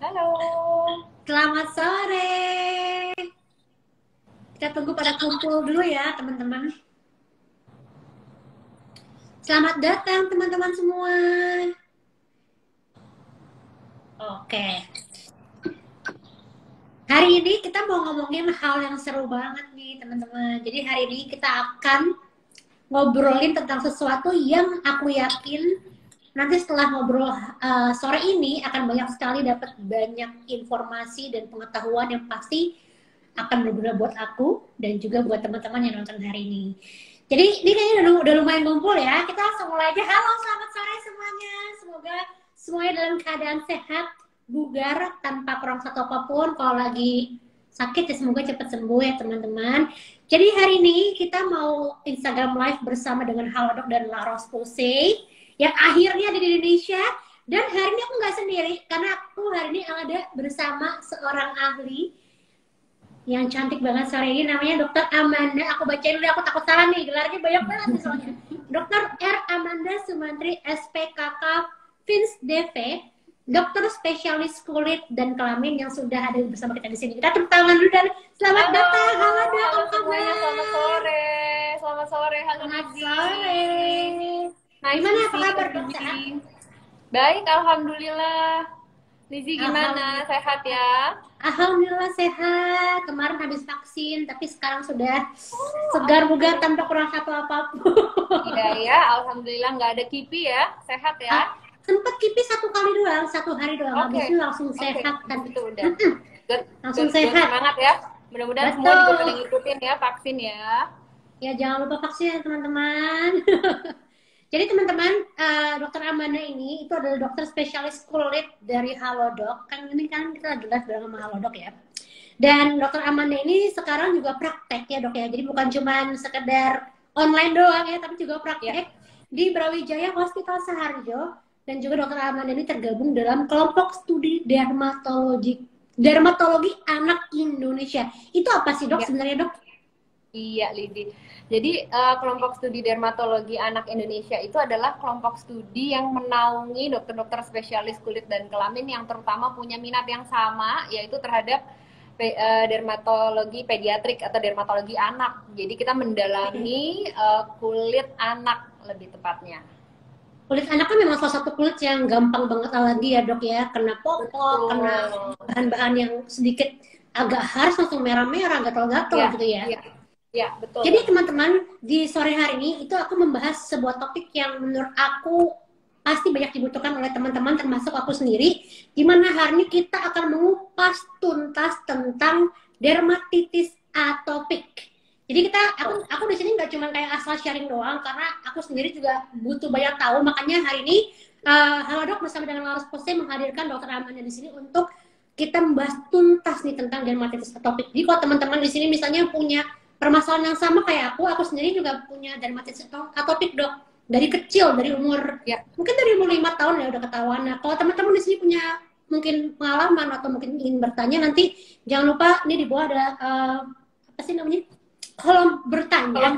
Halo. Selamat sore. Kita tunggu pada kumpul dulu ya, teman-teman. Selamat datang, teman-teman semua. Oke. Hari ini kita mau ngomongin hal yang seru banget nih, teman-teman. Jadi hari ini kita akan ngobrolin tentang sesuatu yang aku yakin nanti setelah ngobrol sore ini akan banyak sekali dapat banyak informasi dan pengetahuan yang pasti akan berguna buat aku dan juga buat teman-teman yang nonton hari ini. Jadi ini kayaknya udah lumayan ngumpul ya. Kita langsung mulai aja. Halo, selamat sore semuanya. Semoga semuanya dalam keadaan sehat, bugar, tanpa kurang satu apapun. Kalau lagi sakit ya semoga cepat sembuh ya teman-teman. Jadi hari ini kita mau Instagram Live bersama dengan Halodoc dan La Roche-Posay yang akhirnya ada di Indonesia. Dan hari ini aku nggak sendiri karena aku hari ini ada bersama seorang ahli yang cantik banget sore ini, namanya Dokter Amanda. Aku bacain dulu, aku takut salah nih, gelarnya banyak banget nih soalnya. Dokter R. Amanda Sumantri, SPKK, Fins DV, dokter spesialis kulit dan kelamin yang sudah ada bersama kita di sini. Kita tepuk tangan dulu dan selamat datang. Halo Dok, apa Semuanya, kabar? selamat sore. Selamat sore, halo Selamat Lizzy. sore. Nice Gimana, to apa see kabar you, Dok? Sehat? Lizzy. Baik, alhamdulillah. Lizzy gimana? Alhamdulillah. Sehat ya? Alhamdulillah sehat. Kemarin habis vaksin, tapi sekarang sudah Oh, segar bugar alhamdulillah. tanpa kurang satu apapun. Iya ya, alhamdulillah nggak ada kipi ya. Sehat ya? Sempet kipi satu kali doang, satu hari doang. Habis Oke. itu langsung Oke, sehat kan. itu udah. Good, Langsung good, good. sehat. Semangat ya. Mudah-mudahan semua juga pada Betul. ngikutin ya vaksin ya. Ya jangan lupa vaksin ya teman-teman. Jadi teman-teman, Dokter Amanda ini itu adalah dokter spesialis kulit dari Halodoc. Kan ini kan kita lagi live bareng sama Halodoc ya. Dan Dokter Amanda ini sekarang juga praktek ya dok ya. Jadi bukan cuma sekedar online doang ya, tapi juga praktek di Brawijaya Hospital Saharjo. Dan juga Dokter Amanda ini tergabung dalam kelompok studi dermatologi anak Indonesia. Itu apa sih dok sebenarnya dok? Iya, Lidi. Jadi kelompok studi dermatologi anak Indonesia itu adalah kelompok studi yang menaungi dokter-dokter spesialis kulit dan kelamin yang terutama punya minat yang sama, yaitu terhadap dermatologi pediatrik atau dermatologi anak. Jadi kita mendalami kulit anak lebih tepatnya. Kulit anak kan memang salah satu kulit yang gampang banget alergi ya dok ya, kena pokok, kena bahan-bahan yang sedikit agak harsh langsung merah-merah, gatal-gatal gitu ya. Ya, betul. Jadi teman-teman, di sore hari ini itu aku membahas sebuah topik yang menurut aku pasti banyak dibutuhkan oleh teman-teman termasuk aku sendiri, di mana hari ini kita akan mengupas tuntas tentang dermatitis atopik. Jadi aku di sini nggak cuma kayak asal sharing doang, karena aku sendiri juga butuh banyak tahu. Makanya hari ini Halodoc bersama dengan La Roche-Posay menghadirkan Dokter Amanda di sini untuk kita membahas tuntas nih tentang dermatitis atopik. Jadi kalau teman-teman di sini misalnya punya permasalahan yang sama kayak aku sendiri juga punya dermatitis atopik dok. Dari kecil, dari umur mungkin dari umur 5 tahun ya udah ketahuan. Nah, kalau teman-teman di sini punya mungkin pengalaman atau mungkin ingin bertanya, nanti jangan lupa ini di bawah ada apa sih namanya, kolom bertanya,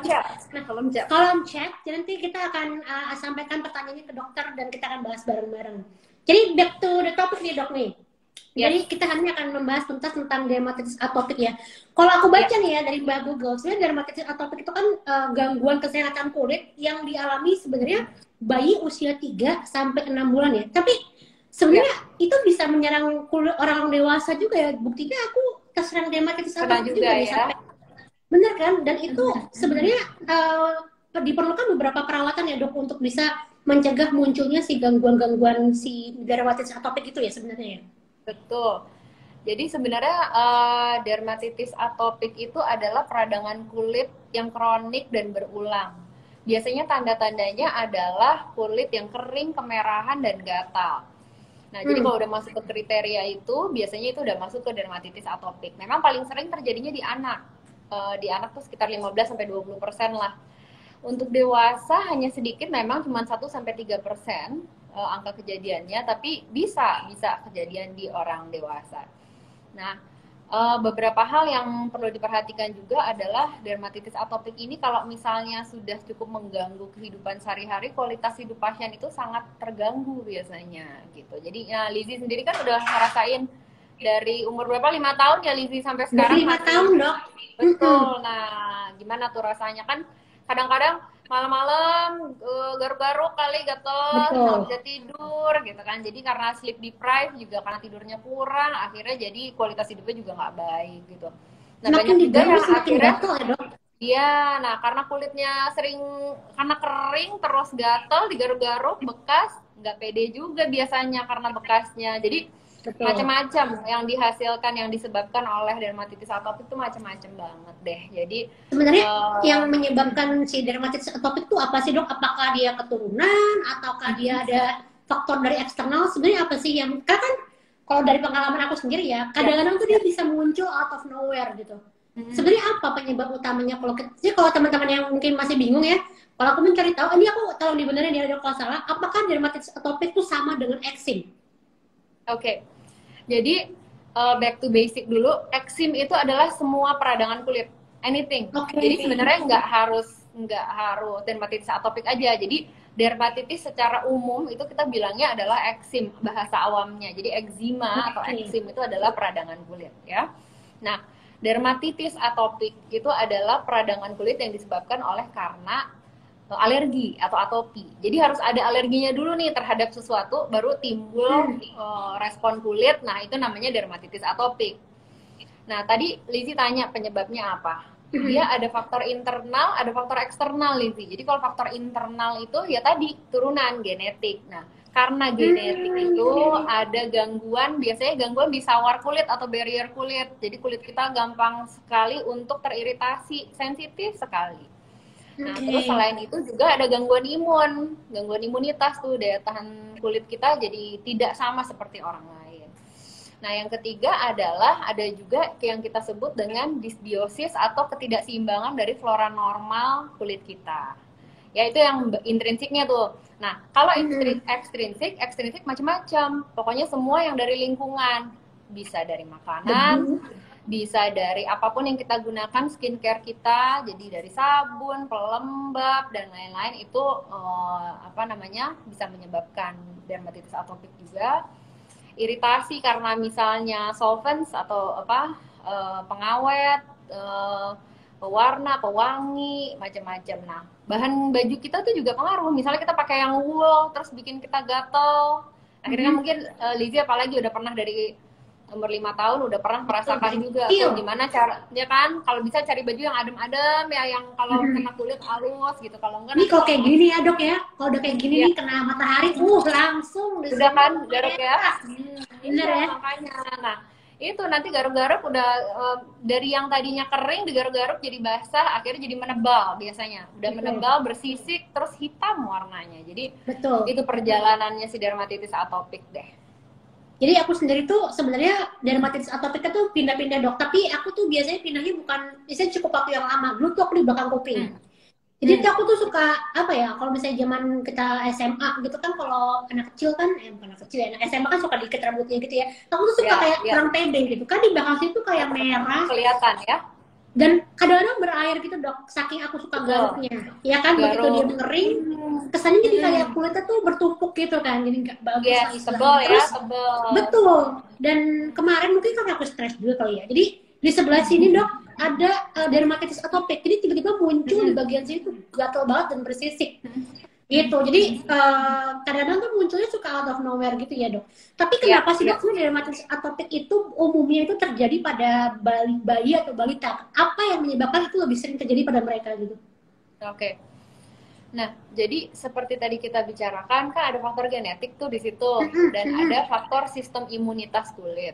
kolom chat. Jadi nanti kita akan sampaikan pertanyaannya ke dokter dan kita akan bahas bareng-bareng. Jadi back to the topic nih dok nih. Jadi kita hari ini akan membahas tuntas tentang dermatitis atopik ya. Kalau aku baca nih ya dari Mbak Google, sebenarnya dermatitis atopik itu kan gangguan kesehatan kulit yang dialami sebenarnya bayi usia 3 sampai 6 bulan ya. Tapi sebenarnya itu bisa menyerang kulit orang dewasa juga ya. Buktinya aku keserang dermatitis atopik juga ya. Sampai, bener kan? Dan itu sebenarnya diperlukan beberapa perawatan ya dok untuk bisa mencegah munculnya si gangguan-gangguan si dermatitis atopik itu ya sebenarnya ya. Betul. Jadi sebenarnya dermatitis atopik itu adalah peradangan kulit yang kronik dan berulang. Biasanya tanda-tandanya adalah kulit yang kering, kemerahan, dan gatal. Nah, jadi kalau udah masuk ke kriteria itu, biasanya itu udah masuk ke dermatitis atopik. Memang paling sering terjadinya di anak. Di anak tuh sekitar 15-20% lah. Untuk dewasa hanya sedikit, memang cuma 1-3% angka kejadiannya, tapi bisa kejadian di orang dewasa. Nah, Beberapa hal yang perlu diperhatikan juga adalah dermatitis atopik ini kalau misalnya sudah cukup mengganggu kehidupan sehari-hari, kualitas hidup pasien itu sangat terganggu biasanya gitu. Jadi Lizzie sendiri kan udah ngerasain dari umur berapa? 5 tahun ya Lizzie sampai Dari sekarang 5 tahun, masih. Dok. Betul. Nah, gimana tuh rasanya kan kadang-kadang malam-malam garuk-garuk kali gatel, nggak Betul. bisa tidur gitu kan. Jadi karena sleep deprived juga karena tidurnya kurang, akhirnya jadi kualitas hidupnya juga nggak baik gitu. Nah Semakin banyak juga diganggu yang semakin akhirnya gatel ya, Dok. iya, nah karena kulitnya sering karena kering terus gatel, digaruk-garuk, bekas, nggak pede juga biasanya karena bekasnya. Jadi Betul. macam-macam yang dihasilkan yang disebabkan oleh dermatitis atopik itu macam-macam banget deh. Jadi Sebenarnya uh, yang menyebabkan si dermatitis atopik itu apa sih, Dok? Apakah dia keturunan ataukah dia ada faktor dari eksternal? Sebenarnya apa sih yang karena kan kalau dari pengalaman aku sendiri ya, ya, kadang-kadang tuh ya. dia bisa muncul out of nowhere gitu. Mm-mm. Sebenarnya apa penyebab utamanya kalau jadi kalau teman-teman yang mungkin masih bingung ya, kalau aku mencari tahu, ini aku tahu dibenerin ya, Dok, kalau salah, apakah dermatitis atopik itu sama dengan eksim? Oke, jadi back to basic dulu. Eksim itu adalah semua peradangan kulit, anything. Oke. Jadi sebenarnya nggak harus dermatitis atopik aja. Jadi dermatitis secara umum itu kita bilangnya adalah eksim bahasa awamnya. Jadi eczema atau Oke. eksim itu adalah peradangan kulit ya. Nah, dermatitis atopik itu adalah peradangan kulit yang disebabkan oleh karena alergi atau atopi. Jadi harus ada alerginya dulu nih terhadap sesuatu baru timbul respon kulit. Nah, itu namanya dermatitis atopik. Nah, tadi Lizzie tanya penyebabnya apa? Dia ada faktor internal, ada faktor eksternal, Lizzie. Jadi kalau faktor internal itu ya tadi turunan genetik. Nah, karena genetik itu ada gangguan, biasanya gangguan di sawar kulit atau barrier kulit. Jadi kulit kita gampang sekali untuk teriritasi, sensitif sekali. Nah, terus Oke. selain itu juga ada gangguan imun, gangguan imunitas tuh, daya tahan kulit kita jadi tidak sama seperti orang lain. Nah, yang ketiga adalah ada juga yang kita sebut dengan dysbiosis atau ketidakseimbangan dari flora normal kulit kita. Ya, itu yang intrinsiknya tuh. Nah, kalau ekstrinsik macam-macam. Pokoknya semua yang dari lingkungan. Bisa dari makanan, Debu. bisa dari apapun yang kita gunakan, skincare kita, jadi dari sabun, pelembab dan lain-lain itu apa namanya bisa menyebabkan dermatitis atopik juga. Iritasi karena misalnya solvents atau apa pengawet, pewarna, pewangi, macam-macam. Nah, bahan baju kita tuh juga pengaruh. Misalnya kita pakai yang wool terus bikin kita gatel. Akhirnya mungkin Lizzie apalagi udah pernah dari umur 5 tahun udah pernah merasakan juga tuh Kecil. gimana cara ya kan kalau bisa cari baju yang adem-adem ya yang kalau kena kulit halus gitu kalau enggak Ini nanti kalau kalau kayak kena gini ya, Dok ya. Kalau udah kayak gini ya nih kena matahari, langsung di udah semua kan garuk ya merah. Bener iya ya? makanya nah itu nanti garuk-garuk udah dari yang tadinya kering digaruk-garuk jadi basah akhirnya jadi menebal biasanya udah Betul. menebal bersisik terus hitam warnanya jadi Betul. itu perjalanannya si dermatitis atopik deh. Jadi aku sendiri tuh sebenarnya dermatitis atopik tuh pindah-pindah, Dok. Tapi aku tuh biasanya pindahnya bukan, biasanya cukup waktu yang lama. Dulu tuh aku di belakang kuping. hmm. Jadi Hmm. tuh aku tuh suka apa ya? Kalau misalnya zaman kita SMA gitu kan, kalau anak kecil kan, bukan anak kecil ya, anak SMA kan suka diikat rambutnya gitu ya. Aku tuh suka Ya kayak ya kurang pede gitu kan, di belakang situ kayak merah kelihatan ya dan kadang-kadang berair gitu, Dok, saking aku suka betul garuknya ya kan. Begitu dia garuk. mengering, kesannya jadi kayak Hmm. kulitnya tuh bertumpuk gitu kan, jadi nggak bagus lah Yes, istilahnya. tebel ya, Terus tebel. betul, dan kemarin mungkin karena aku stres juga kali ya, jadi di sebelah sini, Dok, ada dermatitis atopik, jadi tiba-tiba muncul di bagian sini tuh gatel banget dan bersisik gitu. Jadi kadang-kadang tuh munculnya suka out of nowhere gitu ya, Dok. Tapi Ya, kenapa sih, ya. Dok, sebenarnya dermatitis atopik itu umumnya itu terjadi pada bayi atau balita? Apa yang menyebabkan itu lebih sering terjadi pada mereka gitu? Oke. Nah, jadi seperti tadi kita bicarakan kan ada faktor genetik tuh di situ dan ada faktor sistem imunitas kulit.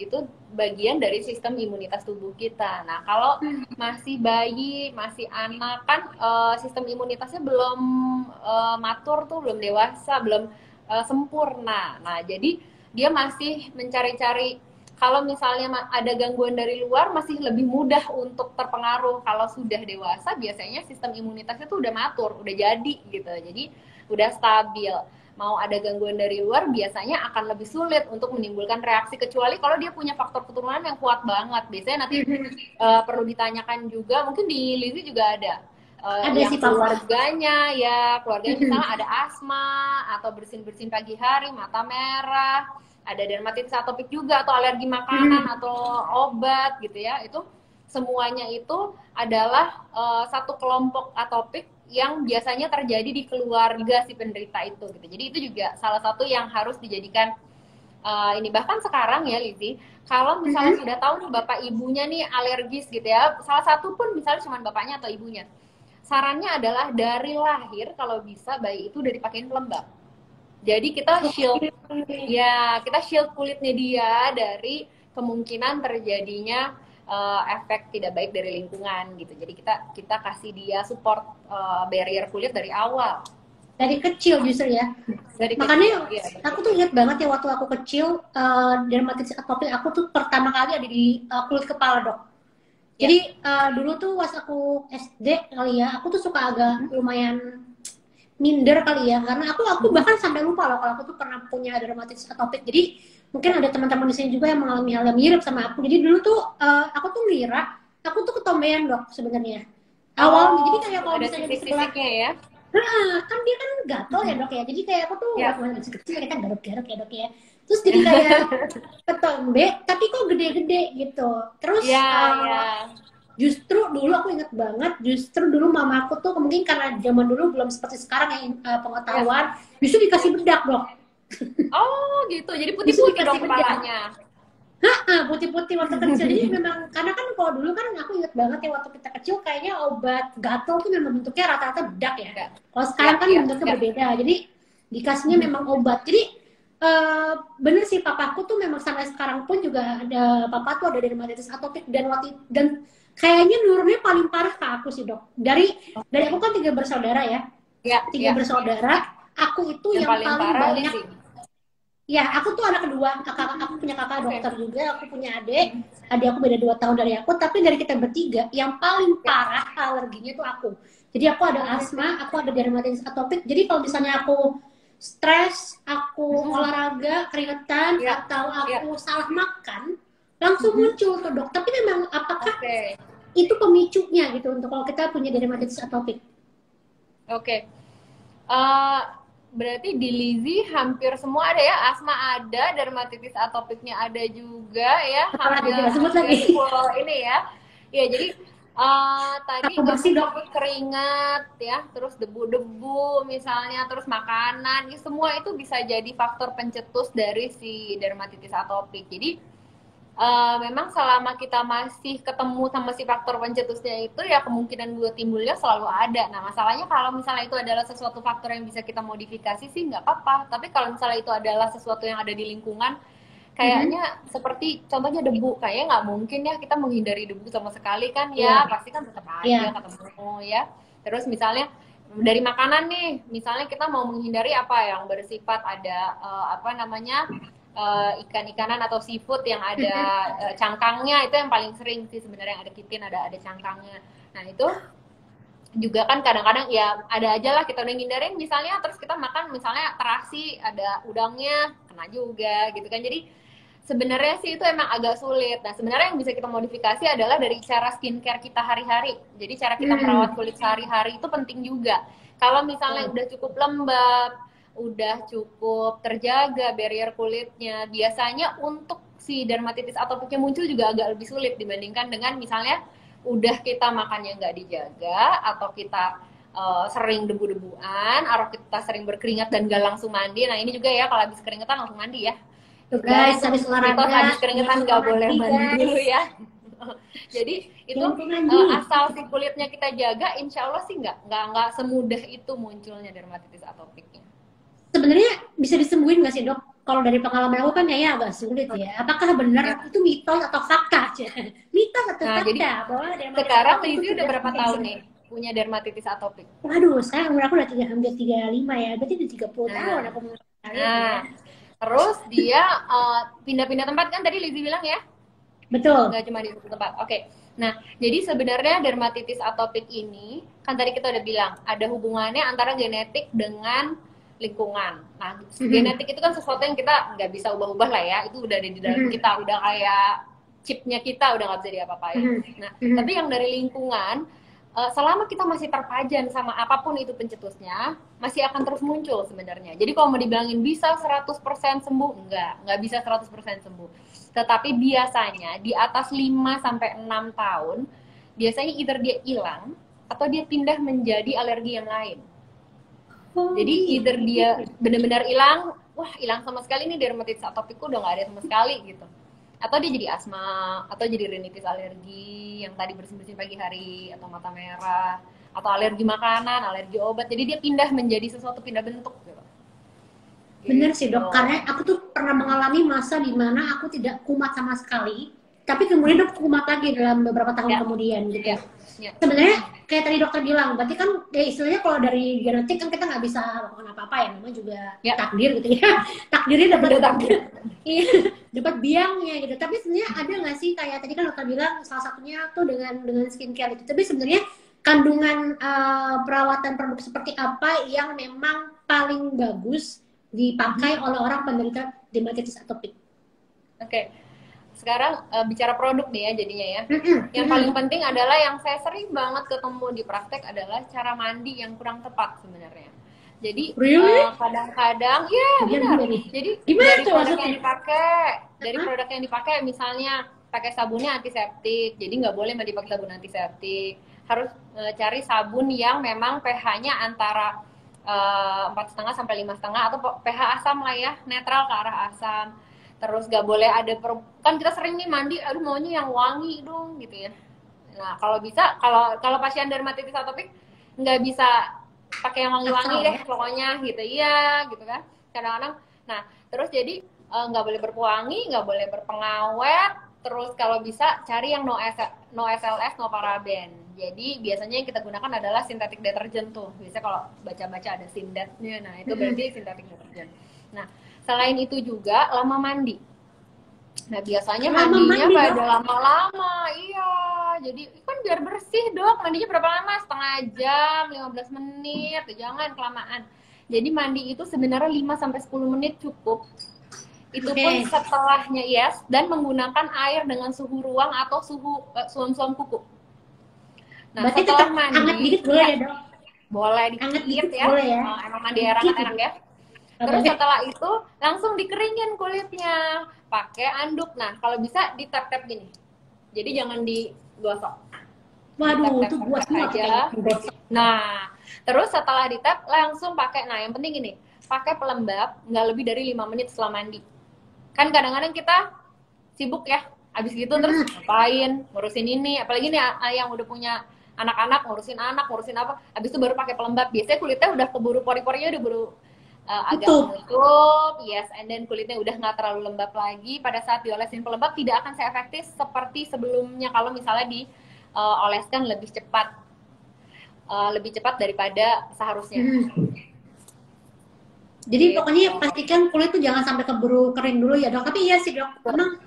Itu bagian dari sistem imunitas tubuh kita. Nah, kalau masih bayi, masih anak kan sistem imunitasnya belum matur tuh, belum dewasa, belum sempurna. Nah, jadi dia masih mencari-cari kalau misalnya ada gangguan dari luar masih lebih mudah untuk terpengaruh. Kalau sudah dewasa biasanya sistem imunitasnya tuh udah matur, udah jadi gitu. Jadi udah stabil. Mau ada gangguan dari luar biasanya akan lebih sulit untuk menimbulkan reaksi, kecuali kalau dia punya faktor keturunan yang kuat banget. Biasanya nanti perlu ditanyakan juga, mungkin di Lizzy juga ada Ada yang sih Papa. keluarganya misalnya ada asma atau bersin-bersin pagi hari, mata merah, ada dermatitis atopik juga, atau alergi makanan atau obat gitu ya. Itu semuanya itu adalah satu kelompok atopik yang biasanya terjadi di keluarga si penderita itu gitu. Jadi itu juga salah satu yang harus dijadikan ini. Bahkan sekarang ya Lizzy, kalau misalnya sudah tahu nih bapak ibunya nih alergis gitu ya, salah satu pun misalnya cuma bapaknya atau ibunya, sarannya adalah dari lahir kalau bisa bayi itu udah dipakein pelembab. Jadi kita shield, ya kita shield kulitnya dia dari kemungkinan terjadinya efek tidak baik dari lingkungan gitu. Jadi kita kasih dia support barrier kulit dari awal. Dari kecil justru ya. Makanya kecil, ya, aku tuh ingat banget ya waktu aku kecil, dermatitis atopik aku tuh pertama kali ada di kulit kepala, Dok. Jadi dulu tuh pas aku SD kali ya, aku tuh suka agak lumayan minder kali ya, karena aku bahkan sampai lupa loh kalau aku tuh pernah punya dermatitis atopik. Jadi mungkin ada teman-teman di sini juga yang mengalami hal yang mirip sama aku. Jadi dulu tuh aku tuh ngira aku tuh ketombean, Dok, sebenarnya. Awalnya jadi kayak kalau misalnya di sebelahnya ya. Nah, kan dia kan gatel ya, Dok ya. Jadi kayak aku tuh waktu masih kecil kita garuk-garuk ya, Dok ya. Terus jadi kayak ketombe, tapi kok gede-gede gitu. Terus justru dulu aku inget banget, justru dulu mamaku tuh mungkin karena zaman dulu belum seperti sekarang yang pengetahuan, justru dikasih bedak, Dok. Oh gitu, jadi putih-putih dong kepalanya. Putih-putih waktu kecil. Jadi memang, karena kan kalau dulu kan aku inget banget ya waktu kita kecil kayaknya obat gatal tuh memang bentuknya rata-rata bedak ya. Kalau sekarang kan bentuknya berbeda. Jadi dikasihnya memang obat. Jadi bener sih, papaku tuh memang sampai sekarang pun juga ada, papa tuh ada dermatitis atopik dan kayaknya nurunnya paling parah ke aku sih, Dok. Dari aku kan 3 bersaudara ya. 3 bersaudara, aku itu yang paling banyak. Ya, aku tuh anak kedua, aku punya kakak dokter juga, aku punya adik aku beda 2 tahun dari aku, tapi dari kita bertiga, yang paling parah alerginya tuh aku. Jadi aku ada asma, aku ada dermatitis atopik, jadi kalau misalnya aku stres, aku olahraga, keringetan, atau aku salah makan, langsung muncul tuh, Dok. Tapi memang apakah itu pemicunya gitu, untuk kalau kita punya dermatitis atopik? Berarti di Lizzy hampir semua ada ya, asma ada, dermatitis atopiknya ada juga ya, hampir ini ya. Ya jadi tadi aku keringat ya, terus debu-debu misalnya, terus makanan, ya, semua itu bisa jadi faktor pencetus dari si dermatitis atopik. Jadi memang selama kita masih ketemu sama si faktor pencetusnya itu, ya kemungkinan buat timbulnya selalu ada. Nah masalahnya kalau misalnya itu adalah sesuatu faktor yang bisa kita modifikasi sih nggak apa-apa. Tapi kalau misalnya itu adalah sesuatu yang ada di lingkungan, kayaknya seperti contohnya debu, kayaknya nggak mungkin ya kita menghindari debu sama sekali kan ya, pasti kan tetap aja ketemu ya. Terus misalnya dari makanan nih, misalnya kita mau menghindari apa yang bersifat ada ikan-ikanan atau seafood yang ada cangkangnya, itu yang paling sering sih sebenarnya, yang ada kitin, ada cangkangnya. Nah itu juga kan kadang-kadang ya ada aja lah kita udah ngindarin misalnya, terus kita makan misalnya terasi ada udangnya, kena juga gitu kan. Jadi sebenarnya sih itu emang agak sulit. Nah sebenarnya yang bisa kita modifikasi adalah dari cara skincare kita hari-hari. Jadi cara kita merawat kulit sehari-hari itu penting juga. Kalau misalnya udah cukup lembab, udah cukup terjaga barrier kulitnya, biasanya untuk si dermatitis atopiknya muncul juga agak lebih sulit dibandingkan dengan misalnya udah kita makannya nggak dijaga, atau kita sering debu-debuan, atau kita sering berkeringat dan nggak langsung mandi. Nah ini juga ya, kalau habis keringetan langsung mandi ya. Tuh guys, habis olahraga, habis keringetan nggak boleh mandi dulu ya. Jadi itu asal si kulitnya kita jaga, insya Allah sih nggak semudah itu munculnya dermatitis atopiknya. Sebenarnya bisa disembuhin nggak sih, Dok? Kalau dari pengalaman aku kan ya agak sulit ya. Apakah benar itu mitos atau fakta aja? Mitos atau fakta? Jadi, bahwa sekarang Lizzy udah berapa tahun nih punya dermatitis atopik? Waduh, saya umur aku udah hampir 35 ya. Berarti udah 30 tahun aku mulai. Terus dia pindah-pindah tempat kan tadi Lizzie bilang ya? Betul. Nggak cuma di satu tempat. Oke. Nah, jadi sebenarnya dermatitis atopik ini, kan tadi kita udah bilang, ada hubungannya antara genetik dengan lingkungan. Nah, genetik itu kan sesuatu yang kita nggak bisa ubah-ubah lah ya, itu udah ada di dalam kita, udah kayak chipnya kita, udah nggak bisa diapa-apain. Nah, tapi yang dari lingkungan, selama kita masih terpajan sama apapun itu pencetusnya, masih akan terus muncul sebenarnya. Jadi kalau mau dibilangin bisa 100% sembuh, nggak bisa 100% sembuh. Tetapi biasanya di atas 5-6 tahun, biasanya either dia hilang atau dia pindah menjadi alergi yang lain. Jadi either dia benar-benar hilang, wah hilang sama sekali nih dermatitis atopikku udah nggak ada sama sekali gitu. Atau dia jadi asma, atau jadi rinitis alergi yang tadi bersin-bersin pagi hari, atau mata merah, atau alergi makanan, alergi obat. Jadi dia pindah menjadi sesuatu, pindah bentuk gitu. Bener sih dok, karena aku tuh pernah mengalami masa di mana aku tidak kumat sama sekali, tapi kemudian dok kumat lagi dalam beberapa tahun kemudian gitu. Ya. Sebenarnya kayak tadi dokter bilang, berarti kan ya istilahnya kalau dari genetik kan kita nggak bisa lakukan apa-apa ya, namanya juga takdir gitu ya. Takdirnya dapat takdir, iya, dapat biangnya gitu. Tapi sebenarnya ada nggak sih kayak tadi kan dokter bilang salah satunya tuh dengan skincare itu. Tapi sebenarnya kandungan perawatan produk seperti apa yang memang paling bagus dipakai oleh orang penderita dermatitis atopik? Oke. Sekarang bicara produk nih ya jadinya ya. Yang paling penting adalah yang saya sering banget ketemu di praktek adalah cara mandi yang kurang tepat sebenarnya. Jadi kadang-kadang ya benar. Jadi dari produk yang dipakai, produk yang dipakai misalnya pakai sabunnya antiseptik. Jadi nggak boleh mandi pakai sabun antiseptik. Harus cari sabun yang memang pH-nya antara 4,5 sampai 5,5 atau pH asam lah ya, netral ke arah asam. Terus gak boleh ada kan kita sering nih mandi, aduh maunya yang wangi dong gitu ya. Nah kalau bisa, kalau pasien dermatitis atopik nggak bisa pakai yang wangi-wangi deh pokoknya gitu, iya gitu kan. Kadang-kadang, nah terus jadi nggak boleh berpewangi, nggak boleh berpengawet. Terus kalau bisa cari yang no SLS, no paraben. Jadi biasanya yang kita gunakan adalah sintetik deterjen tuh. Biasanya kalau baca-baca ada sindatnya, nah itu berarti sintetik deterjen. Nah selain itu juga lama mandi. Nah biasanya mandinya pada lama-lama, iya. Jadi kan biar bersih dok, mandinya berapa lama? Setengah jam, 15 menit, jangan kelamaan. Jadi mandi itu sebenarnya 5-10 menit cukup. Itu pun setelahnya dan menggunakan air dengan suhu ruang atau suhu suam-suam kuku. Nah berarti setelah mandi, hangat dikit boleh ya dok? Boleh dikit ya. Boleh ya. Emang mandi air hangat enak ya. Terus setelah itu langsung dikeringin kulitnya pakai anduk. Nah kalau bisa ditap-tap gini. Jadi jangan digosok. Waduh, itu buat aja. Nah terus setelah ditap langsung pakai. Nah yang penting gini, pakai pelembab nggak lebih dari 5 menit setelah mandi. Kan kadang-kadang kita sibuk ya, abis gitu terus ngapain, ngurusin ini, apalagi nih yang udah punya anak-anak, ngurusin apa, abis itu baru pakai pelembab. Biasanya kulitnya udah keburu pori-porinya udah baru agak menutup, and then kulitnya udah nggak terlalu lembab lagi. Pada saat diolesin pelembab tidak akan se-efektif seperti sebelumnya kalau misalnya dioleskan lebih cepat daripada seharusnya. Jadi pokoknya pastikan kulit tuh jangan sampai keburu kering dulu ya dok. Tapi iya sih dok, memang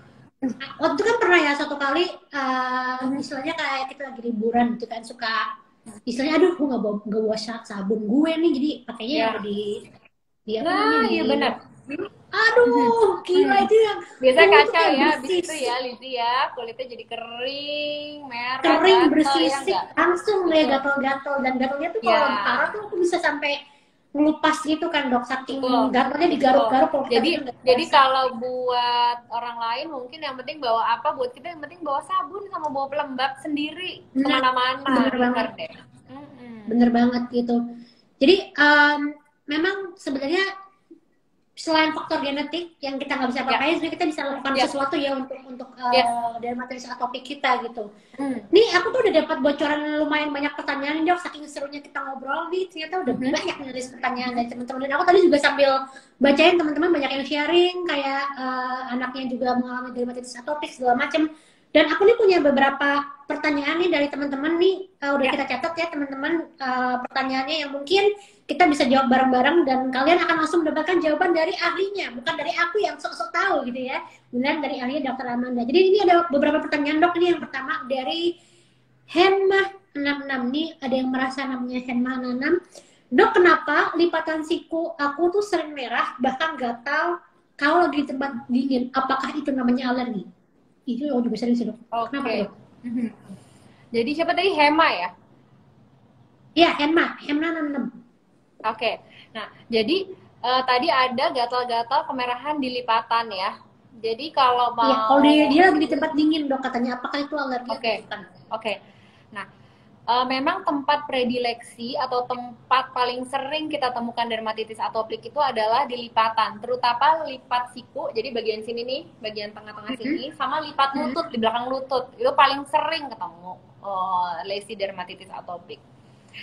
waktu itu kan pernah ya suatu kali istilahnya kayak kita lagi liburan gitu kan, suka istilahnya aduh gue nggak bawa sabun gue nih, jadi pakainya yang iya benar. Aduh gila itu yang biasa kacau ya abis itu ya Lizzie ya, kulitnya jadi kering, merah, kering, bersisik, langsung ya gatal-gatal. Dan gatalnya tuh kalau parah tuh aku bisa sampai ngelupas gitu kan dok, saking gatalnya digaruk-garuk. Jadi kalau buat orang lain mungkin yang penting bawa apa, buat kita yang penting bawa sabun sama bawa pelembab sendiri kemana-mana. Bener banget deh. Bener banget gitu. Jadi memang sebenarnya selain faktor genetik yang kita nggak bisa pakai, sebenarnya kita bisa lakukan sesuatu ya untuk dermatitis atopik kita gitu. Nih aku tuh udah dapat bocoran lumayan banyak pertanyaan dok, saking serunya kita ngobrol nih, ternyata udah banyak nulis pertanyaan dari teman-teman. Dan aku tadi juga sambil bacain teman-teman banyak yang sharing kayak anaknya juga mengalami dermatitis atopik segala macam. Dan aku nih punya beberapa pertanyaan nih dari teman-teman nih, udah kita catat ya teman-teman, pertanyaannya yang mungkin kita bisa jawab bareng-bareng dan kalian akan langsung mendapatkan jawaban dari ahlinya, bukan dari aku yang sok-sok tahu gitu ya. Benar dari ahlinya Dokter Amanda. Jadi ini ada beberapa pertanyaan dok. Ini yang pertama dari Henma66 nih, ada yang merasa namanya Henma66. Dok, kenapa lipatan siku aku tuh sering merah bahkan gatal kalau di tempat dingin? Apakah itu namanya alergi? Itu juga sering sih dok. Kenapa Oke. dok? Jadi siapa tadi? Hema ya? Iya, Henma66. Oke. Nah, jadi tadi ada gatal-gatal kemerahan di lipatan ya. Jadi kalau Iya, mau kalau dia lagi di tempat dingin dok katanya, apakah itu alergi atau Oke. bukan? Oke. Nah, memang tempat predileksi atau tempat paling sering kita temukan dermatitis atopik itu adalah di lipatan, terutama lipat siku, jadi bagian sini nih, bagian tengah-tengah sini, sama lipat lutut, di belakang lutut, itu paling sering ketemu lesi dermatitis atopik.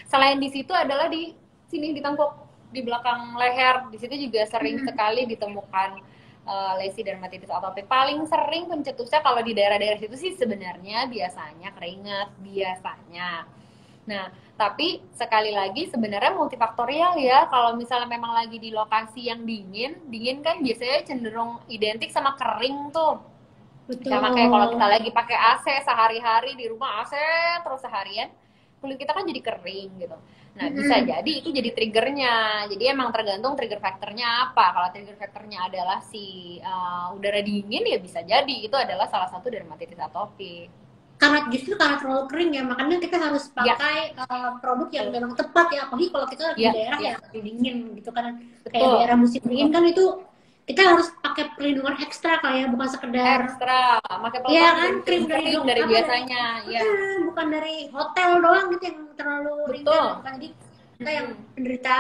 Selain di situ adalah di sini di tengkuk, di belakang leher, di situ juga sering sekali ditemukan lesi dermatitis atopik. Paling sering pencetusnya kalau di daerah-daerah situ sih sebenarnya biasanya keringat, biasanya. Nah, tapi sekali lagi sebenarnya multifaktorial ya. Kalau misalnya memang lagi di lokasi yang dingin, dingin kan biasanya cenderung identik sama kering tuh. Betul. Sama kayak kalau kita lagi pakai AC sehari-hari di rumah AC terus seharian, kulit kita kan jadi kering gitu. Nah, bisa jadi itu jadi triggernya. Jadi emang tergantung trigger faktornya apa. Kalau trigger faktornya adalah si udara dingin ya bisa jadi itu adalah salah satu dermatitis atopik. Karena terlalu kering ya, makanya kita harus pakai produk yang memang tepat ya, apalagi kalau kita lagi di daerah yang dingin gitu kan. Kayak daerah musim dingin kan itu kita harus pakai perlindungan ekstra kayak bukan sekedar ekstra pakai ya kan krim dari biasanya ya bukan dari hotel doang gitu yang terlalu ringan kan. Jadi kita yang penderita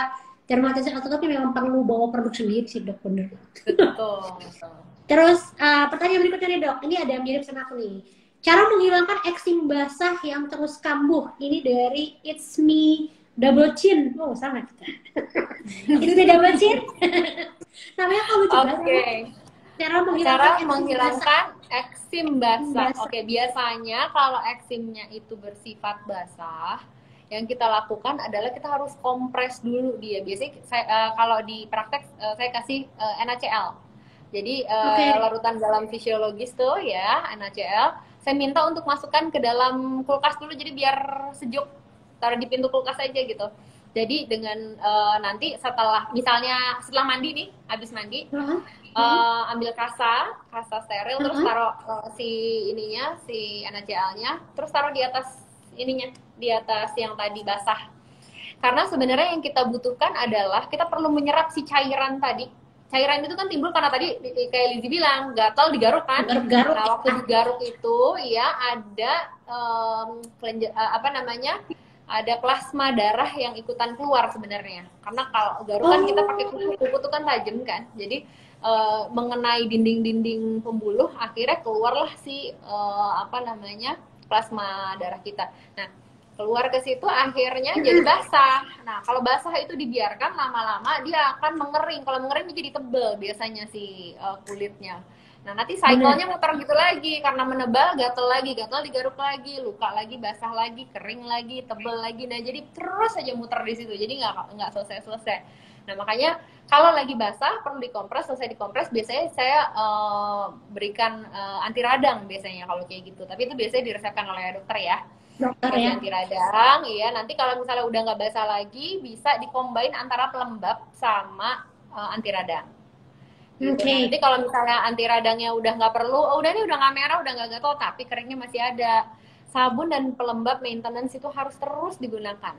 dermatitis atopik memang perlu bawa produk sendiri sih dok, bener. Betul. Terus pertanyaan berikutnya nih dok, ini ada yang mirip sama aku nih. Cara menghilangkan eksim basah yang terus kambuh. Ini dari It's Me Double Chin. Oh, sama kita. It's Me Double Chin. Namanya kalau lucu banget. Oke. Cara menghilangkan eksim basah. Oke, biasanya kalau eksimnya itu bersifat basah, yang kita lakukan adalah kita harus kompres dulu dia. Biasanya kalau di praktek saya kasih NaCl. Jadi larutan dalam fisiologis tuh ya, NaCl. Saya minta untuk masukkan ke dalam kulkas dulu, jadi biar sejuk, taruh di pintu kulkas aja gitu. Jadi dengan nanti misalnya setelah mandi nih, habis mandi, ambil kasa steril, terus taruh si NaCl-nya, terus taruh di atas di atas yang tadi basah. Karena sebenarnya yang kita butuhkan adalah kita perlu menyerap si cairan tadi. Cairan itu kan timbul karena tadi kayak Lizzy bilang gatal digaruk kan. Nah, waktu digaruk itu ya ada ada plasma darah yang ikutan keluar sebenarnya. Karena kalau garukan kita pakai kuku itu kan tajam kan. Jadi mengenai dinding-dinding pembuluh akhirnya keluarlah si plasma darah kita. Nah, keluar ke situ akhirnya jadi basah. Nah, kalau basah itu dibiarkan lama-lama dia akan mengering. Kalau mengering jadi tebal biasanya si kulitnya. Nah, nanti cycle-nya muter gitu lagi karena menebal, gatal digaruk lagi, luka lagi, basah lagi, kering lagi, tebal lagi. Nah, jadi terus aja muter di situ. Jadi nggak selesai-selesai. Nah, makanya kalau lagi basah perlu dikompres, selesai dikompres biasanya saya berikan anti radang biasanya kalau kayak gitu. Tapi itu biasanya diresepkan oleh dokter ya. Anti radang, iya. Nanti kalau misalnya udah nggak basah lagi, bisa dikombain antara pelembab sama anti radang. Gitu. Nah, nanti kalau misalnya anti radangnya udah nggak perlu, udah nggak merah, udah nggak gatal, tapi keringnya masih ada. Sabun dan pelembab maintenance itu harus terus digunakan.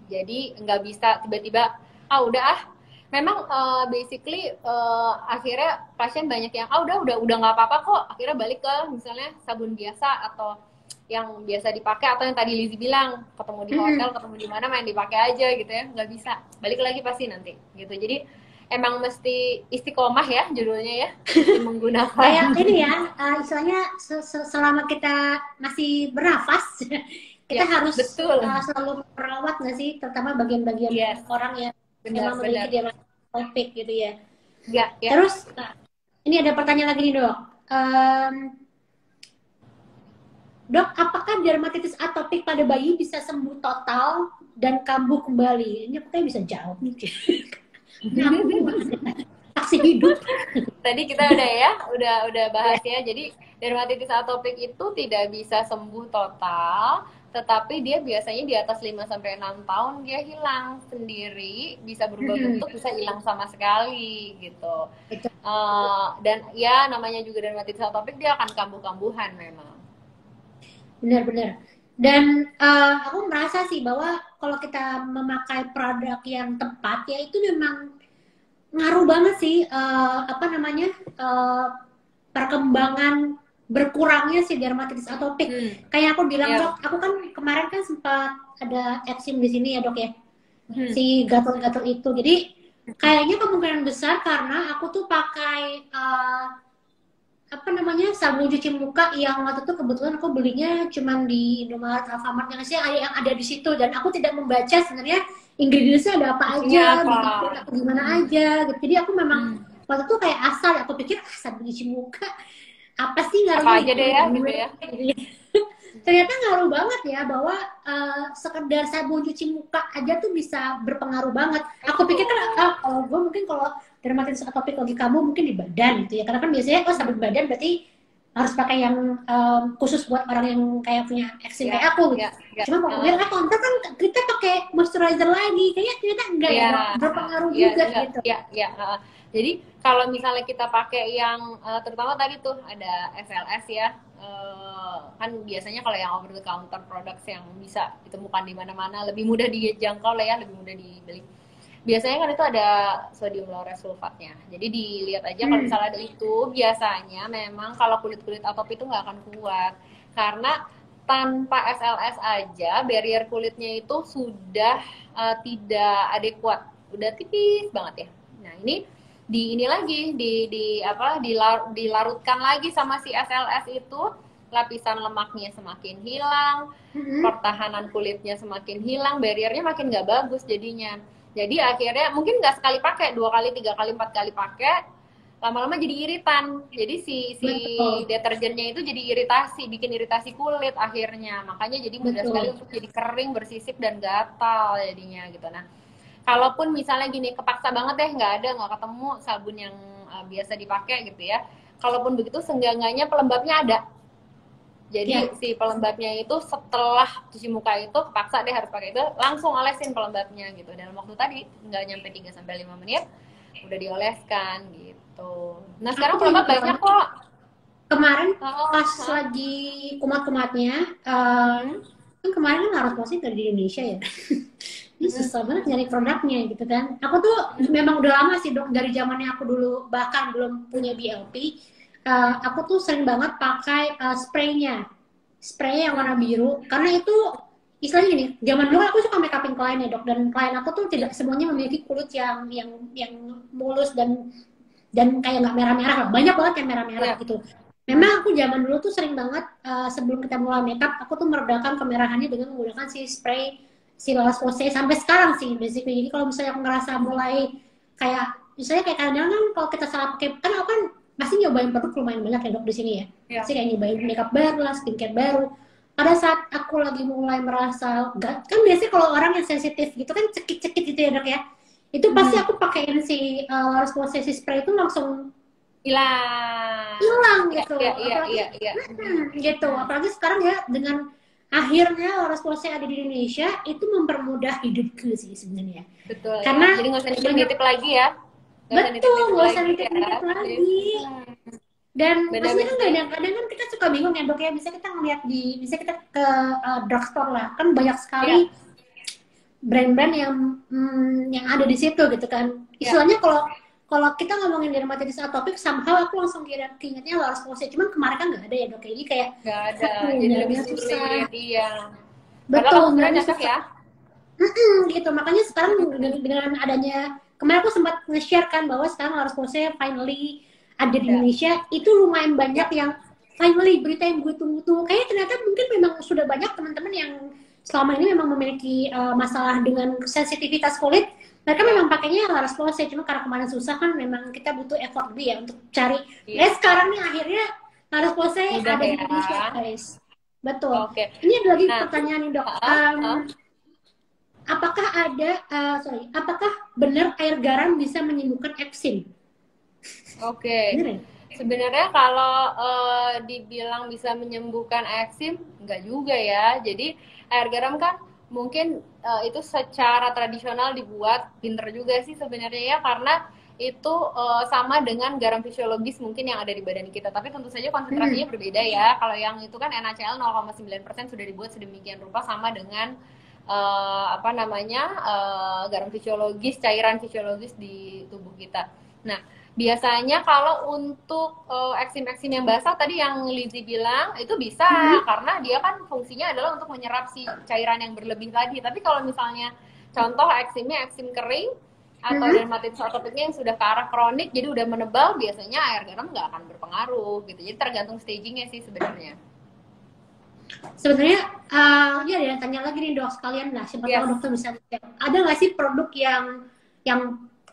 Jadi nggak bisa tiba-tiba, memang basically akhirnya pasien banyak yang udah nggak apa-apa kok. Akhirnya balik ke misalnya sabun biasa atau yang biasa dipakai atau yang tadi Lizzy bilang ketemu di hotel, ketemu di mana main dipakai aja gitu ya, nggak bisa balik lagi pasti nanti gitu. Jadi emang mesti istiqomah ya judulnya ya, menggunakan kayak ini ya istilahnya selama kita masih bernafas kita harus selalu merawat nggak sih, terutama bagian-bagian orang yang memang memiliki dermatitis atopik gitu ya. Terus ini ada pertanyaan lagi nih dok. Dok, apakah dermatitis atopik pada bayi bisa sembuh total dan kambuh kembali. Ini aku kayak bisa jawab nih. Ngaku saksi hidup. Tadi kita udah bahas ya. Jadi dermatitis atopik itu tidak bisa sembuh total, tetapi dia biasanya di atas 5 sampai 6 tahun dia hilang sendiri, bisa berubah bentuk, bisa hilang sama sekali gitu. Dan ya namanya juga dermatitis atopik, dia akan kambuh-kambuhan memang. Benar-benar. Dan aku merasa sih bahwa kalau kita memakai produk yang tepat ya itu memang ngaruh banget sih perkembangan berkurangnya si dermatitis atopik. Kayak aku bilang dok, aku kan kemarin kan sempat ada eksim di sini ya dok ya, si gatal-gatal itu. Jadi kayaknya kemungkinan besar karena aku tuh pakai sabun cuci muka yang waktu itu kebetulan aku belinya cuman di Indomaret, Alfamart yang sih yang ada di situ, dan aku tidak membaca sebenarnya ingredientsnya ada apa aja, atau gimana aja gitu. Jadi aku memang waktu itu kayak asal, aku pikir sabun cuci muka apa sih ngaruhnya apa aja deh ya gitu ya. Ternyata ngaruh banget ya, bahwa sekedar sabun cuci muka aja tuh bisa berpengaruh banget. Aku pikir kan kalau gue mungkin kalau dermatitis atopik lagi kamu mungkin di badan gitu ya, karena kan biasanya sabun badan berarti harus pakai yang khusus buat orang yang kayak punya eksim kayak aku gitu. Cuma kalau gue kontak kan kita pakai moisturizer lagi, kayaknya ternyata enggak ya, berpengaruh juga gitu. Jadi kalau misalnya kita pakai yang terutama tadi tuh ada FLS ya, kan biasanya kalau yang over the counter products yang bisa ditemukan di mana-mana, lebih mudah dijangkau lah ya, lebih mudah dibeli. Biasanya kan itu ada sodium lauryl sulfatnya. Jadi dilihat aja kalau misalnya ada itu, biasanya memang kalau kulit-kulit atopik itu nggak akan kuat. Karena tanpa SLS aja, barrier kulitnya itu sudah tidak adekuat, udah tipis banget ya. Nah ini dilarutkan lagi sama si SLS itu, lapisan lemaknya semakin hilang, pertahanan kulitnya semakin hilang, barriernya makin nggak bagus jadinya. Jadi akhirnya mungkin nggak sekali pakai, 2 kali, 3 kali, 4 kali pakai, lama-lama jadi iritan. Jadi si deterjennya itu jadi iritasi, bikin iritasi kulit akhirnya. Makanya jadi mudah sekali untuk jadi kering, bersisik, dan gatal jadinya gitu. Nah, kalaupun misalnya gini, kepaksa banget deh, nggak ketemu sabun yang biasa dipakai gitu ya. Kalaupun begitu, seenggak-enggaknya pelembabnya ada. Jadi si pelembabnya itu setelah cuci muka itu kepaksa deh harus pakai itu, langsung olesin pelembabnya gitu. Dalam waktu tadi nggak nyampe 3-5 menit udah dioleskan gitu. Nah sekarang pelembab banyak kok. Kemarin pas lagi kumat-kumatnya, kan kemarin kan harus posting dari Indonesia ya. Ini susah banget nyari produknya gitu kan. Aku tuh memang udah lama sih dok, dari zamannya aku dulu bahkan belum punya BLP. Aku tuh sering banget pakai spray yang warna biru, karena itu istilahnya gini, zaman dulu aku suka make upin klien ya dok, dan klien aku tuh tidak semuanya memiliki kulit yang mulus dan kayak nggak merah-merah, banyak banget yang merah-merah gitu. Memang aku zaman dulu tuh sering banget sebelum kita mulai makeup, aku tuh meredakan kemerahannya dengan menggunakan si spray si La Roche-Posay sampai sekarang sih basically. Jadi kalau misalnya aku ngerasa mulai kayak misalnya kayak kadang-kadang kalau kita salah pakai, kan aku kan pasti nyobain produk lumayan banyak ya dok di sini ya. Pasti kayak nyobain makeup baru lah, skincare baru. Pada saat aku lagi mulai merasa kan biasanya kalau orang yang sensitif gitu kan cekit-cekit gitu ya dok ya. Itu pasti aku pakein si La Roche-Posay si spray itu langsung hilang gitu. Gitu. Apalagi sekarang ya dengan akhirnya La Roche-Posay ada di Indonesia, itu mempermudah hidupku sih sebenarnya. Betul. Karena jadi nggak usah nitip-nitip lagi ya. Betul, nggak usah nitip-nitip lagi. Dan maksudnya kan kadang-kadang kan kita suka bingung ya dok ya, bisa kita ngeliat bisa kita ke drugstore lah, kan banyak sekali brand-brand yang ada di situ gitu kan. Istilahnya kalau kita ngomongin dermatitis atopik, somehow aku langsung keingetnya La Roche-Posay. Cuman kemarin kan nggak ada ya dok, jadi kayak nggak ada, jadi lebih sulit. Iya. Betul, nggak cocok ya. Gitu, makanya sekarang dengan adanya, kemarin aku sempat nge-share kan bahwa sekarang La Roche-Posay finally ada di Indonesia, itu lumayan banyak yang finally, berita yang gue tunggu-tunggu. Kayaknya ternyata mungkin memang sudah banyak teman-teman yang selama ini memang memiliki masalah dengan sensitivitas kulit. Mereka memang pakainya La Roche-Posay, cuma karena kemarin susah kan, memang kita butuh effort lebih ya untuk cari. Sekarang nih akhirnya La Roche-Posay ada di Indonesia guys. Betul. Ini ada lagi pertanyaan nih dok. apakah ada, apakah benar air garam bisa menyembuhkan eksim? Oke. Benar ya? Sebenarnya kalau dibilang bisa menyembuhkan eksim, enggak juga ya. Jadi air garam kan mungkin itu secara tradisional dibuat pinter juga sih sebenarnya ya, karena itu sama dengan garam fisiologis mungkin yang ada di badan kita. Tapi tentu saja konsentrasinya Hmm. berbeda ya. Kalau yang itu kan NaCl 0,9% sudah dibuat sedemikian rupa sama dengan apa namanya garam fisiologis, cairan fisiologis di tubuh kita. Nah, biasanya kalau untuk eksim-eksim yang basah tadi yang Lizzie bilang itu bisa Hmm. karena dia kan fungsinya adalah untuk menyerap si cairan yang berlebih tadi. Tapi kalau misalnya contoh eksimnya eksim kering atau Hmm. dermatitis atopiknya yang sudah ke arah kronik jadi udah menebal, biasanya air garam nggak akan berpengaruh gitu. Jadi tergantung stagingnya sih sebenarnya. Sebenarnya ya ya tanya lagi nih dok sekalian lah, siapa tahu Yes. dokter bisa ada nggak sih produk yang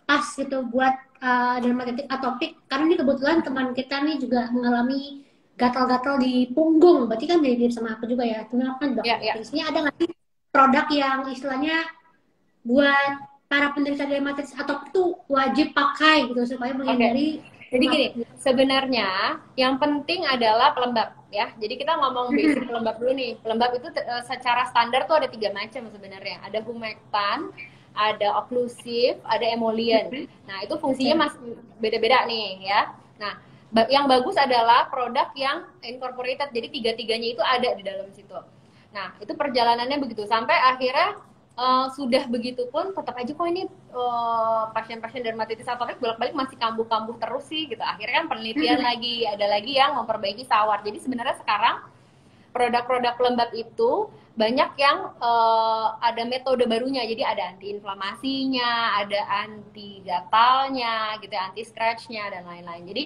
pas gitu buat dermatitis atopik, karena ini kebetulan teman kita nih juga mengalami gatal-gatal di punggung, berarti kan mirip sama aku juga ya, kenapa kan dok? Ya, ya. Biasanya ada nggak sih produk yang istilahnya buat para penderita dermatitis atopik tuh wajib pakai gitu supaya Oke. menghindari Jadi gini, sebenarnya yang penting adalah pelembab ya. Jadi kita ngomong basic pelembab dulu nih. Pelembab itu secara standar tuh ada 3 macam sebenarnya. Ada humectant, ada oklusif, ada emollient. Nah, itu fungsinya masih beda-beda nih ya. Nah, yang bagus adalah produk yang incorporated. Jadi tiga-tiganya itu ada di dalam situ. Nah, itu perjalanannya begitu sampai akhirnya sudah begitu pun tetap aja kok ini pasien-pasien dermatitis atopik bolak-balik masih kambuh-kambuh terus sih gitu. Akhirnya kan penelitian lagi, ada lagi yang memperbaiki sawar. Jadi sebenarnya sekarang produk-produk pelembab itu banyak yang ada metode barunya. Jadi ada anti-inflamasinya, ada anti gatalnya, gitu, anti scratchnya dan lain-lain. Jadi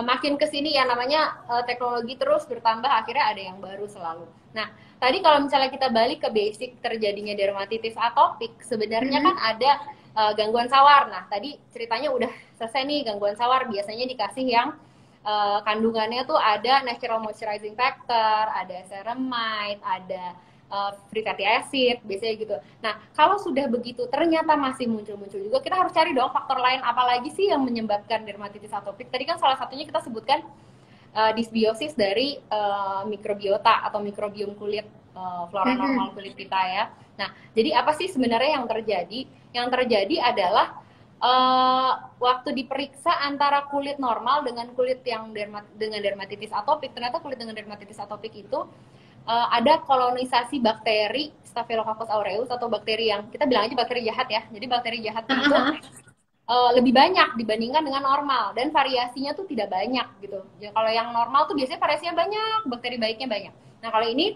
makin kesini ya namanya teknologi terus bertambah, akhirnya ada yang baru selalu. Nah, tadi kalau misalnya kita balik ke basic terjadinya dermatitis atopik, sebenarnya kan ada gangguan sawar. Nah, tadi ceritanya udah selesai nih gangguan sawar, biasanya dikasih yang kandungannya tuh ada natural moisturizing factor, ada ceramide, ada free fatty acid, biasanya gitu. Nah, kalau sudah begitu ternyata masih muncul-muncul juga, kita harus cari dong faktor lain apa lagi sih yang menyebabkan dermatitis atopik. Tadi kan salah satunya kita sebutkan disbiosis dari mikrobiota atau mikrobiom kulit, flora normal kulit kita ya. Nah, jadi apa sih sebenarnya yang terjadi? Yang terjadi adalah waktu diperiksa antara kulit normal dengan kulit yang dengan dermatitis atopik, ternyata kulit dengan dermatitis atopik itu ada kolonisasi bakteri Staphylococcus aureus atau bakteri yang kita bilang aja bakteri jahat ya. Jadi bakteri jahatnya itu lebih banyak dibandingkan dengan normal dan variasinya tuh tidak banyak gitu. Ya, kalau yang normal tuh biasanya variasinya banyak, bakteri baiknya banyak. Nah kalau ini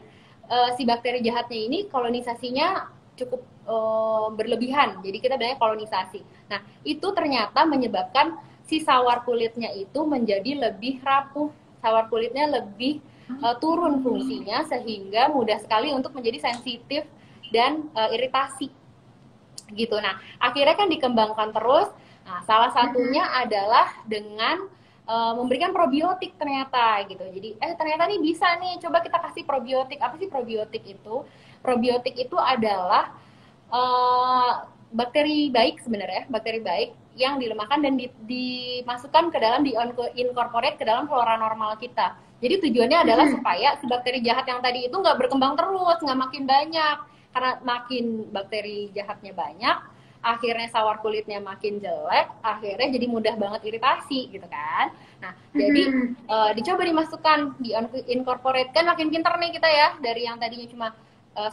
si bakteri jahatnya ini kolonisasinya cukup berlebihan, jadi kita bilangnya kolonisasi. Nah itu ternyata menyebabkan si sawar kulitnya itu menjadi lebih rapuh, sawar kulitnya lebih turun fungsinya sehingga mudah sekali untuk menjadi sensitif dan iritasi gitu. Nah, akhirnya kan dikembangkan terus. Nah, salah satunya adalah dengan memberikan probiotik ternyata gitu. Jadi ternyata nih bisa nih, coba kita kasih probiotik. Apa sih probiotik itu? Probiotik itu adalah bakteri baik sebenarnya, bakteri baik yang dilemahkan dan dimasukkan ke dalam, incorporate ke dalam flora normal kita. Jadi tujuannya adalah supaya si bakteri jahat yang tadi itu nggak berkembang terus, nggak makin banyak. Karena makin bakteri jahatnya banyak, akhirnya sawar kulitnya makin jelek, akhirnya jadi mudah banget iritasi gitu kan. Nah, jadi dicoba dimasukkan, di incorporate, kan makin pinter nih kita ya, dari yang tadinya cuma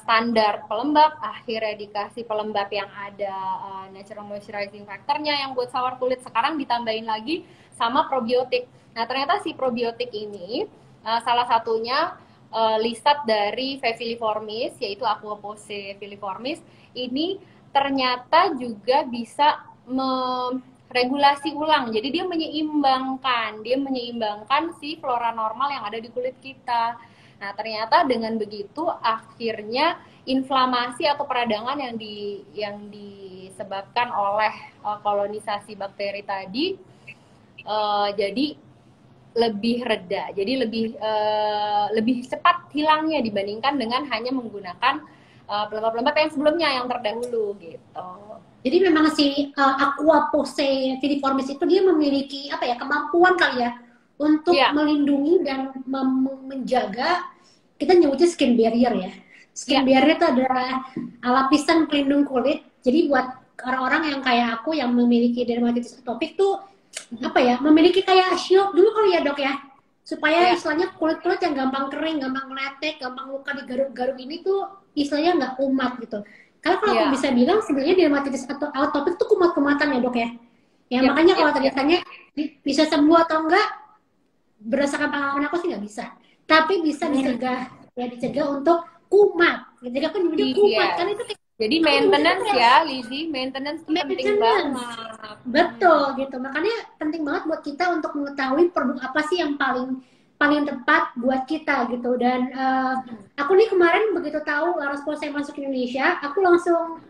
standar pelembab, akhirnya dikasih pelembab yang ada natural moisturizing factornya yang buat sawar kulit, sekarang ditambahin lagi sama probiotik. Nah, ternyata si probiotik ini salah satunya lisat dari V. filiformis, yaitu Aquapose filiformis, ini ternyata juga bisa meregulasi ulang. Jadi dia menyeimbangkan si flora normal yang ada di kulit kita. Nah, ternyata dengan begitu akhirnya inflamasi atau peradangan yang disebabkan oleh kolonisasi bakteri tadi jadi lebih reda. Jadi lebih cepat hilangnya dibandingkan dengan hanya menggunakan pelembab-pelembab yang sebelumnya yang terdahulu gitu. Jadi memang si Aqua Pose Filiformis itu dia memiliki apa ya, kemampuan kali ya untuk Iya, melindungi dan menjaga, kita nyebutnya skin barrier ya. Skin iya. barrier itu adalah lapisan pelindung kulit. Jadi buat orang-orang yang kayak aku yang memiliki dermatitis atopik tuh apa ya, memiliki kayak shield dulu kali ya dok ya, supaya Iya. istilahnya kulit-kulit yang gampang kering, gampang meletek, gampang luka di garuk-garuk ini tuh istilahnya nggak kumat gitu. Karena kalau aku Iya. bisa bilang sebenarnya dermatitis atau atopik itu kumat-kumatan ya dok ya. Ya Yap, makanya yap, kalau tadi yap. tanya bisa sembuh atau enggak, berdasarkan pengalaman aku sih nggak bisa. Tapi bisa dicegah, ya dicegah untuk kumat. Jadi aku nyebutnya kumat Iya. kan itu kayak, Jadi aku nyebutnya tuh maintenance kayak ya, Lizzie. Maintenance tuh penting maintenance. banget. Betul gitu. Makanya penting banget buat kita untuk mengetahui produk apa sih yang paling paling tepat buat kita gitu. Dan aku nih kemarin begitu tahu Laras Pose masuk ke Indonesia, aku langsung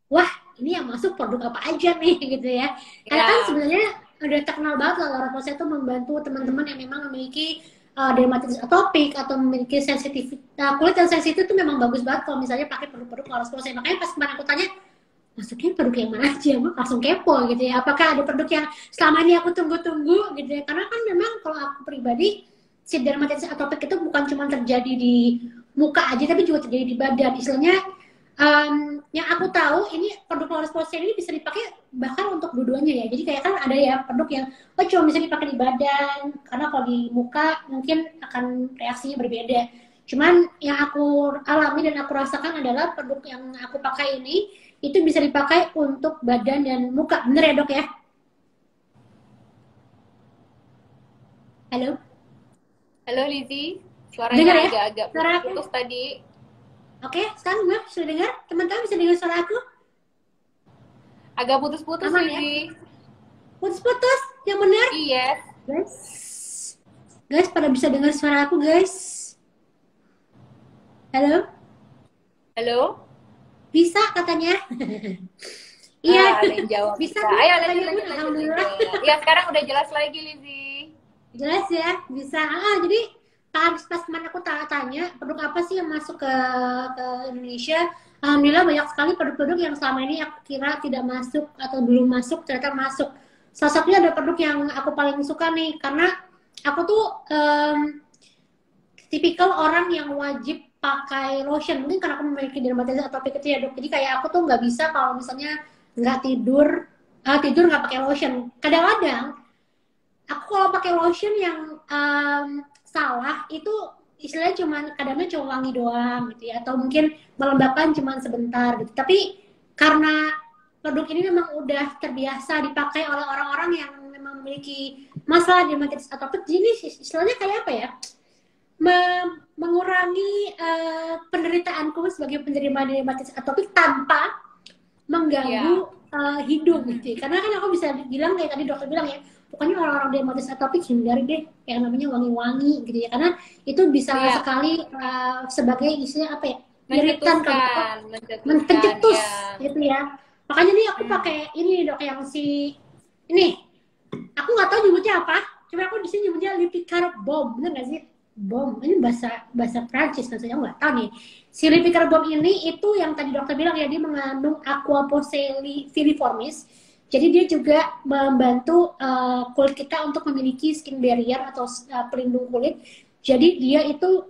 wah ini yang masuk produk apa aja nih gitu ya. Karena kan Ya. sebenarnya udah terkenal banget lah Laras Pose itu membantu teman-teman yang memang memiliki dermatitis atopik atau memiliki sensitivitas kulit yang sensitif itu memang bagus banget kalau misalnya pakai produk-produk Laras Pose. Makanya pas kemarin aku tanya masuknya produk yang mana aja, gue langsung kepo gitu ya, apakah ada produk yang selama ini aku tunggu-tunggu gitu ya. Karena kan memang kalau aku pribadi si dermatitis atopik itu bukan cuma terjadi di muka aja tapi juga terjadi di badan. Istilahnya yang aku tahu ini produk Laras Posay ini bisa dipakai bahkan untuk dua-duanya ya. Jadi kayak kan ada ya produk yang cuma bisa dipakai di badan, karena kalau di muka mungkin akan reaksinya berbeda. Cuman yang aku alami dan aku rasakan adalah produk yang aku pakai ini itu bisa dipakai untuk badan dan muka. Bener ya dok ya? Halo? Halo Lizzie, Dengar suaranya ya? agak-agak Suara aku? putus tadi. Oke, sekarang gue sudah dengar? Teman-teman bisa dengar suara aku? Agak putus-putus Aman ya? Lizzie. Putus-putus? Yang benar? Yes. Guys? Guys, pada bisa dengar suara aku guys? Halo? Halo? Bisa katanya? Ah, Iya, ada yang jawab. bisa Bisa. nih Ayo katanya lanjut, pun lanjut, lanjut, alhamdulillah. lanjut. Ya sekarang udah jelas lagi Lizzie. Jelas ya, bisa. Jadi pas kemarin aku tanya produk apa sih yang masuk ke Indonesia, alhamdulillah banyak sekali produk-produk yang selama ini aku kira tidak masuk atau belum masuk ternyata masuk. Salah satunya ada produk yang aku paling suka nih, karena aku tuh tipikal orang yang wajib pakai lotion. Mungkin karena aku memiliki dermatitis atopik itu ya dok. Jadi kayak aku tuh nggak bisa kalau misalnya nggak tidur nggak pakai lotion. Kadang-kadang aku kalau pakai lotion yang salah itu istilahnya cuman kadangnya cuma wangi doang gitu ya, atau mungkin melembabkan cuman sebentar gitu. Tapi karena produk ini memang udah terbiasa dipakai oleh orang-orang yang memang memiliki masalah dermatitis atopik, jadi istilahnya kayak apa ya, mengurangi penderitaanku sebagai penderita dermatitis atopik tanpa mengganggu hidung gitu. Karena kan aku bisa bilang kayak tadi dokter bilang ya, pokoknya orang-orang dermatitis atopik hindari deh yang namanya wangi-wangi gitu ya, karena itu bisa sekali sebagai istilah apa ya, iritan kalau mencetus gitu ya. Makanya nih aku pakai ini dok yang si ini, aku nggak tahu nyebutnya apa, cuma aku di sini nyebutnya Lipicar Bomb, bener nggak sih? Bom, ini bahasa Prancis kan, saya nggak tahu nih. Si Lipicar Bomb ini itu yang tadi dokter bilang ya, dia mengandung Aqua Pose Filiformis. Jadi dia juga membantu kulit kita untuk memiliki skin barrier atau pelindung kulit. Jadi dia itu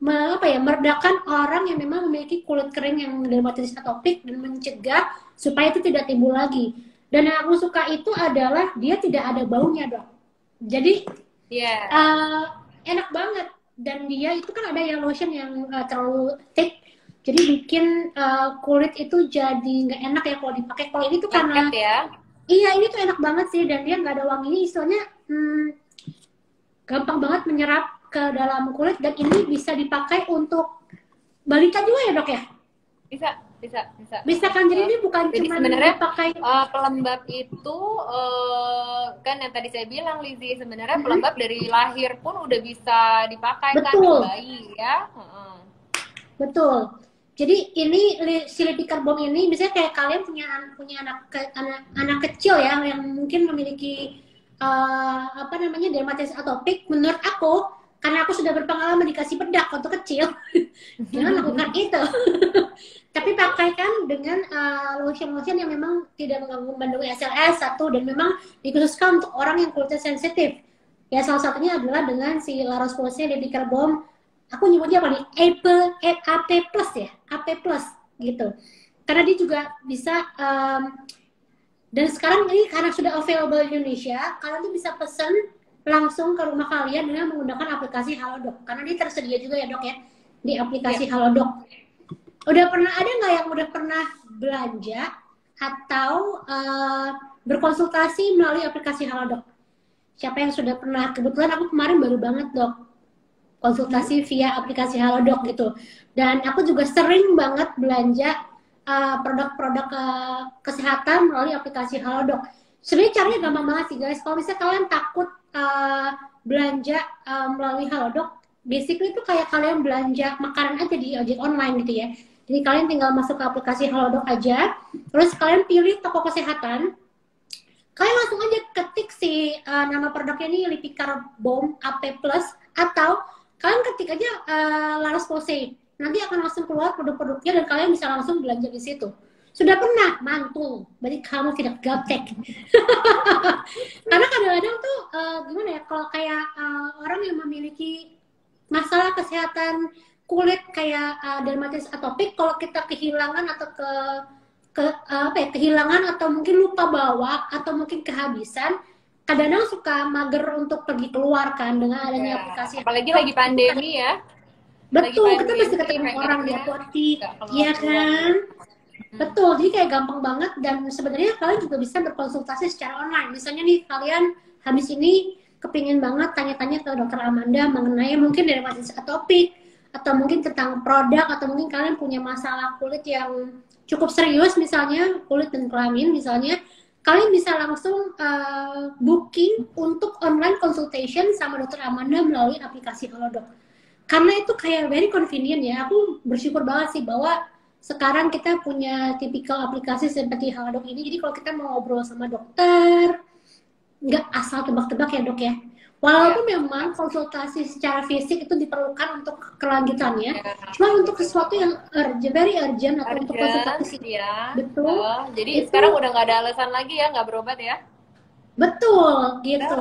meredakan orang yang memang memiliki kulit kering yang dermatitis atopik dan mencegah supaya itu tidak timbul lagi. Dan yang aku suka itu adalah dia tidak ada baunya dok. Jadi enak banget, dan dia itu kan ada yang lotion yang terlalu thick, jadi bikin kulit itu jadi nggak enak ya kalau dipakai. Kalau ini tuh karena iya ini tuh enak banget sih, dan dia nggak ada wanginya, istilahnya gampang banget menyerap ke dalam kulit, dan ini bisa dipakai untuk balita juga ya dok ya? Bisa kan, jadi ini bukan cuma dipakai pelembab itu kan yang tadi saya bilang Lizzie, sebenarnya pelembab dari lahir pun udah bisa dipakai. Betul. Kan bayi ya. Betul. Jadi ini si Lipicar Bomb ini misalnya kayak kalian punya anak kecil ya yang mungkin memiliki dermatitis atopik, menurut aku karena aku sudah berpengalaman dikasih bedak waktu kecil, jangan lakukan itu. Tapi pakaikan dengan lotion-lotion yang memang tidak mengandung SLS satu, dan memang dikhususkan untuk orang yang kulitnya sensitif. Ya salah satunya adalah dengan si La Roche-Posay Baby Care Balm. Aku nyebutnya apa nih? AP plus ya, AP plus gitu. Karena dia juga bisa dan sekarang ini karena sudah available di Indonesia, kalian tuh bisa pesen langsung ke rumah kalian dengan menggunakan aplikasi Halodoc. Karena dia tersedia juga ya dok ya di aplikasi Halodoc. Udah pernah ada nggak yang udah pernah belanja atau berkonsultasi melalui aplikasi Halodoc? Siapa yang sudah pernah? Kebetulan aku kemarin baru banget dok konsultasi via aplikasi Halodoc gitu. Dan aku juga sering banget belanja produk-produk kesehatan melalui aplikasi Halodoc. Sebenarnya caranya gampang banget sih guys. Kalau misalnya kalian takut belanja melalui Halodoc, basically itu kayak kalian belanja makanan aja di ojek online gitu ya. Jadi kalian tinggal masuk ke aplikasi Halodoc aja, terus kalian pilih toko kesehatan, kalian langsung aja ketik si nama produknya ini Lipikar Balm AP Plus, atau kalian ketik aja La Roche-Posay. Nanti akan langsung keluar produk-produknya dan kalian bisa langsung belanja di situ. Sudah pernah? Mantul. Berarti kamu tidak gaptek. Karena kadang-kadang tuh gimana ya, kalau kayak orang yang memiliki masalah kesehatan kulit kayak dermatitis atopik, kalau kita kehilangan atau kehilangan atau mungkin lupa bawa atau mungkin kehabisan, kadang-kadang suka mager untuk pergi keluar kan dengan adanya aplikasi. Apalagi lagi pandemi ya. Betul, kita mesti ketemu orang di apotik, iya kan? Betul, jadi kayak gampang banget. Dan sebenarnya kalian juga bisa berkonsultasi secara online. Misalnya nih, kalian habis ini kepingin banget tanya-tanya ke dokter Amanda mengenai mungkin dermatitis atopik, atau mungkin tentang produk, atau mungkin kalian punya masalah kulit yang cukup serius, misalnya kulit dan kelamin misalnya, kalian bisa langsung booking untuk online consultation sama dokter Amanda melalui aplikasi Halodoc. Karena itu kayak very convenient ya. Aku bersyukur banget sih bahwa sekarang kita punya tipikal aplikasi seperti Halodoc ini. Jadi kalau kita mau ngobrol sama dokter, nggak asal tebak-tebak ya dok ya. Walaupun memang konsultasi secara fisik itu diperlukan untuk kelanjutannya, cuma untuk sesuatu yang urgent, very urgent, atau untuk konsultasi ya. Betul. Jadi itu, sekarang udah nggak ada alasan lagi ya nggak berobat ya. Betul gitu.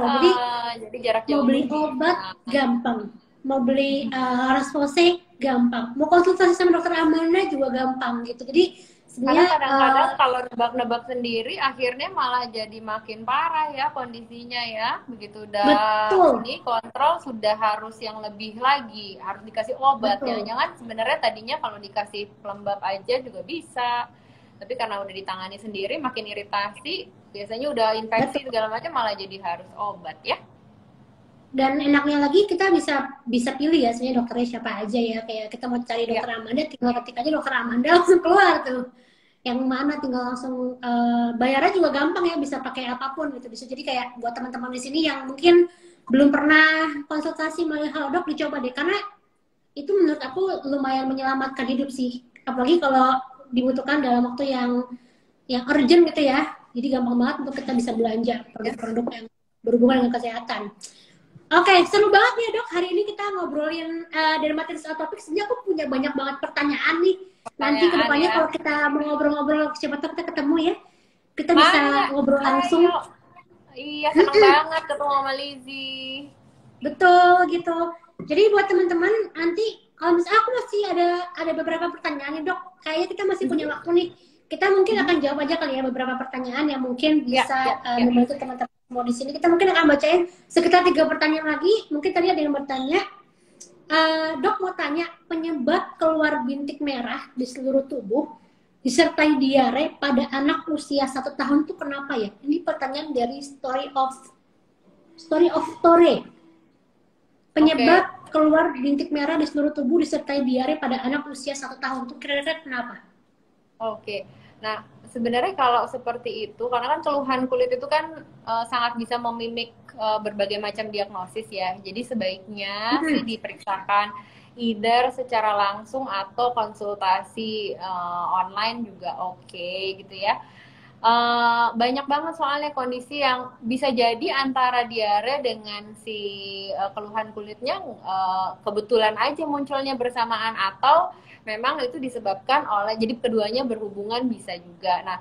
Jadi jarak jauh. Mau beli obat gampang, mau beli Roche-Posay gampang, mau konsultasi sama dokter Amanda juga gampang gitu. Jadi sebenarnya kadang-kadang kalau nebak-nebak sendiri akhirnya malah jadi makin parah ya kondisinya ya. Begitu udah ini kontrol sudah harus yang lebih lagi, harus dikasih obat. Jangan-jangan sebenarnya tadinya kalau dikasih pelembab aja juga bisa, tapi karena udah ditangani sendiri makin iritasi, biasanya udah infeksi segala macam malah jadi harus obat ya. Dan enaknya lagi kita bisa pilih ya sebenarnya dokternya siapa aja ya. Kayak kita mau cari dokter Amanda, tinggal ketik aja dokter Amanda langsung keluar tuh. Yang mana tinggal langsung bayarnya juga gampang ya, bisa pakai apapun gitu. Bisa jadi kayak buat teman-teman di sini yang mungkin belum pernah konsultasi melalui Halodoc, dicoba deh, karena itu menurut aku lumayan menyelamatkan hidup sih. Apalagi kalau dibutuhkan dalam waktu yang urgent gitu ya. Jadi gampang banget untuk kita bisa belanja produk-produk yang berhubungan dengan kesehatan. Oke, seru banget ya dok. Hari ini kita ngobrolin dermatitis atopik. Sebenarnya aku punya banyak banget pertanyaan nih. Nanti kedepannya kalau kita mau ngobrol-ngobrol, siapa tahu kita ketemu ya. Kita bisa ngobrol langsung. Iya, senang banget ketemu sama Lizzy. Betul gitu. Jadi buat teman-teman, nanti kalau misalnya aku masih ada beberapa pertanyaan nih dok. Kayaknya kita masih punya waktu nih. Kita mungkin akan jawab aja kali ya beberapa pertanyaan yang mungkin bisa membantu teman-teman mau di sini. Kita mungkin akan bacain sekitar 3 pertanyaan lagi. Mungkin tadi ada yang bertanya, dok mau tanya, penyebab keluar bintik merah di seluruh tubuh disertai diare pada anak usia 1 tahun itu kenapa ya? Ini pertanyaan dari Story of Tore. Penyebab keluar bintik merah di seluruh tubuh disertai diare pada anak usia 1 tahun itu kira-kira kenapa? Nah, sebenarnya kalau seperti itu, karena kan keluhan kulit itu kan sangat bisa memimik berbagai macam diagnosis ya. Jadi sebaiknya sih diperiksakan either secara langsung atau konsultasi online juga oke gitu ya. Banyak banget soalnya kondisi yang bisa jadi antara diare dengan si keluhan kulitnya kebetulan aja munculnya bersamaan atau memang itu disebabkan oleh jadi keduanya berhubungan bisa juga. Nah,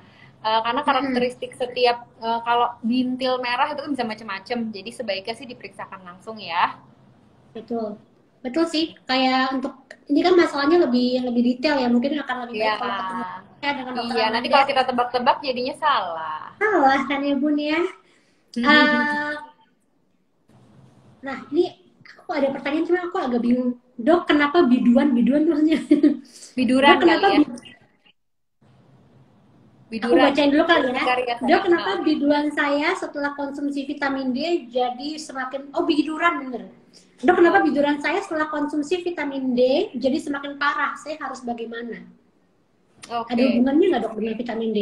karena karakteristik setiap kalau bintil merah itu kan bisa macam-macam. Jadi sebaiknya sih diperiksakan langsung ya. Betul. Betul sih. Kayak untuk ini kan masalahnya lebih lebih detail ya. Mungkin akan lebih Iya. baik kalau ketemu ya dengan dokter Iya, nanti Amanda. kalau kita tebak-tebak jadinya salah. Salah kan ya Bun ya. Eh, nah ini aku ada pertanyaan cuma aku agak bingung. Dok, kenapa biduan terusnya? Biduran Dok, kali kenapa ya. aku Biduran. bacain dulu kali ya. Urtikaria Dok, tadi. kenapa biduan saya setelah konsumsi vitamin D jadi semakin biduran bener. Dok, kenapa biduran saya setelah konsumsi vitamin D jadi semakin parah? Saya harus bagaimana? Oke. Ada hubungannya nggak dok dengan vitamin D?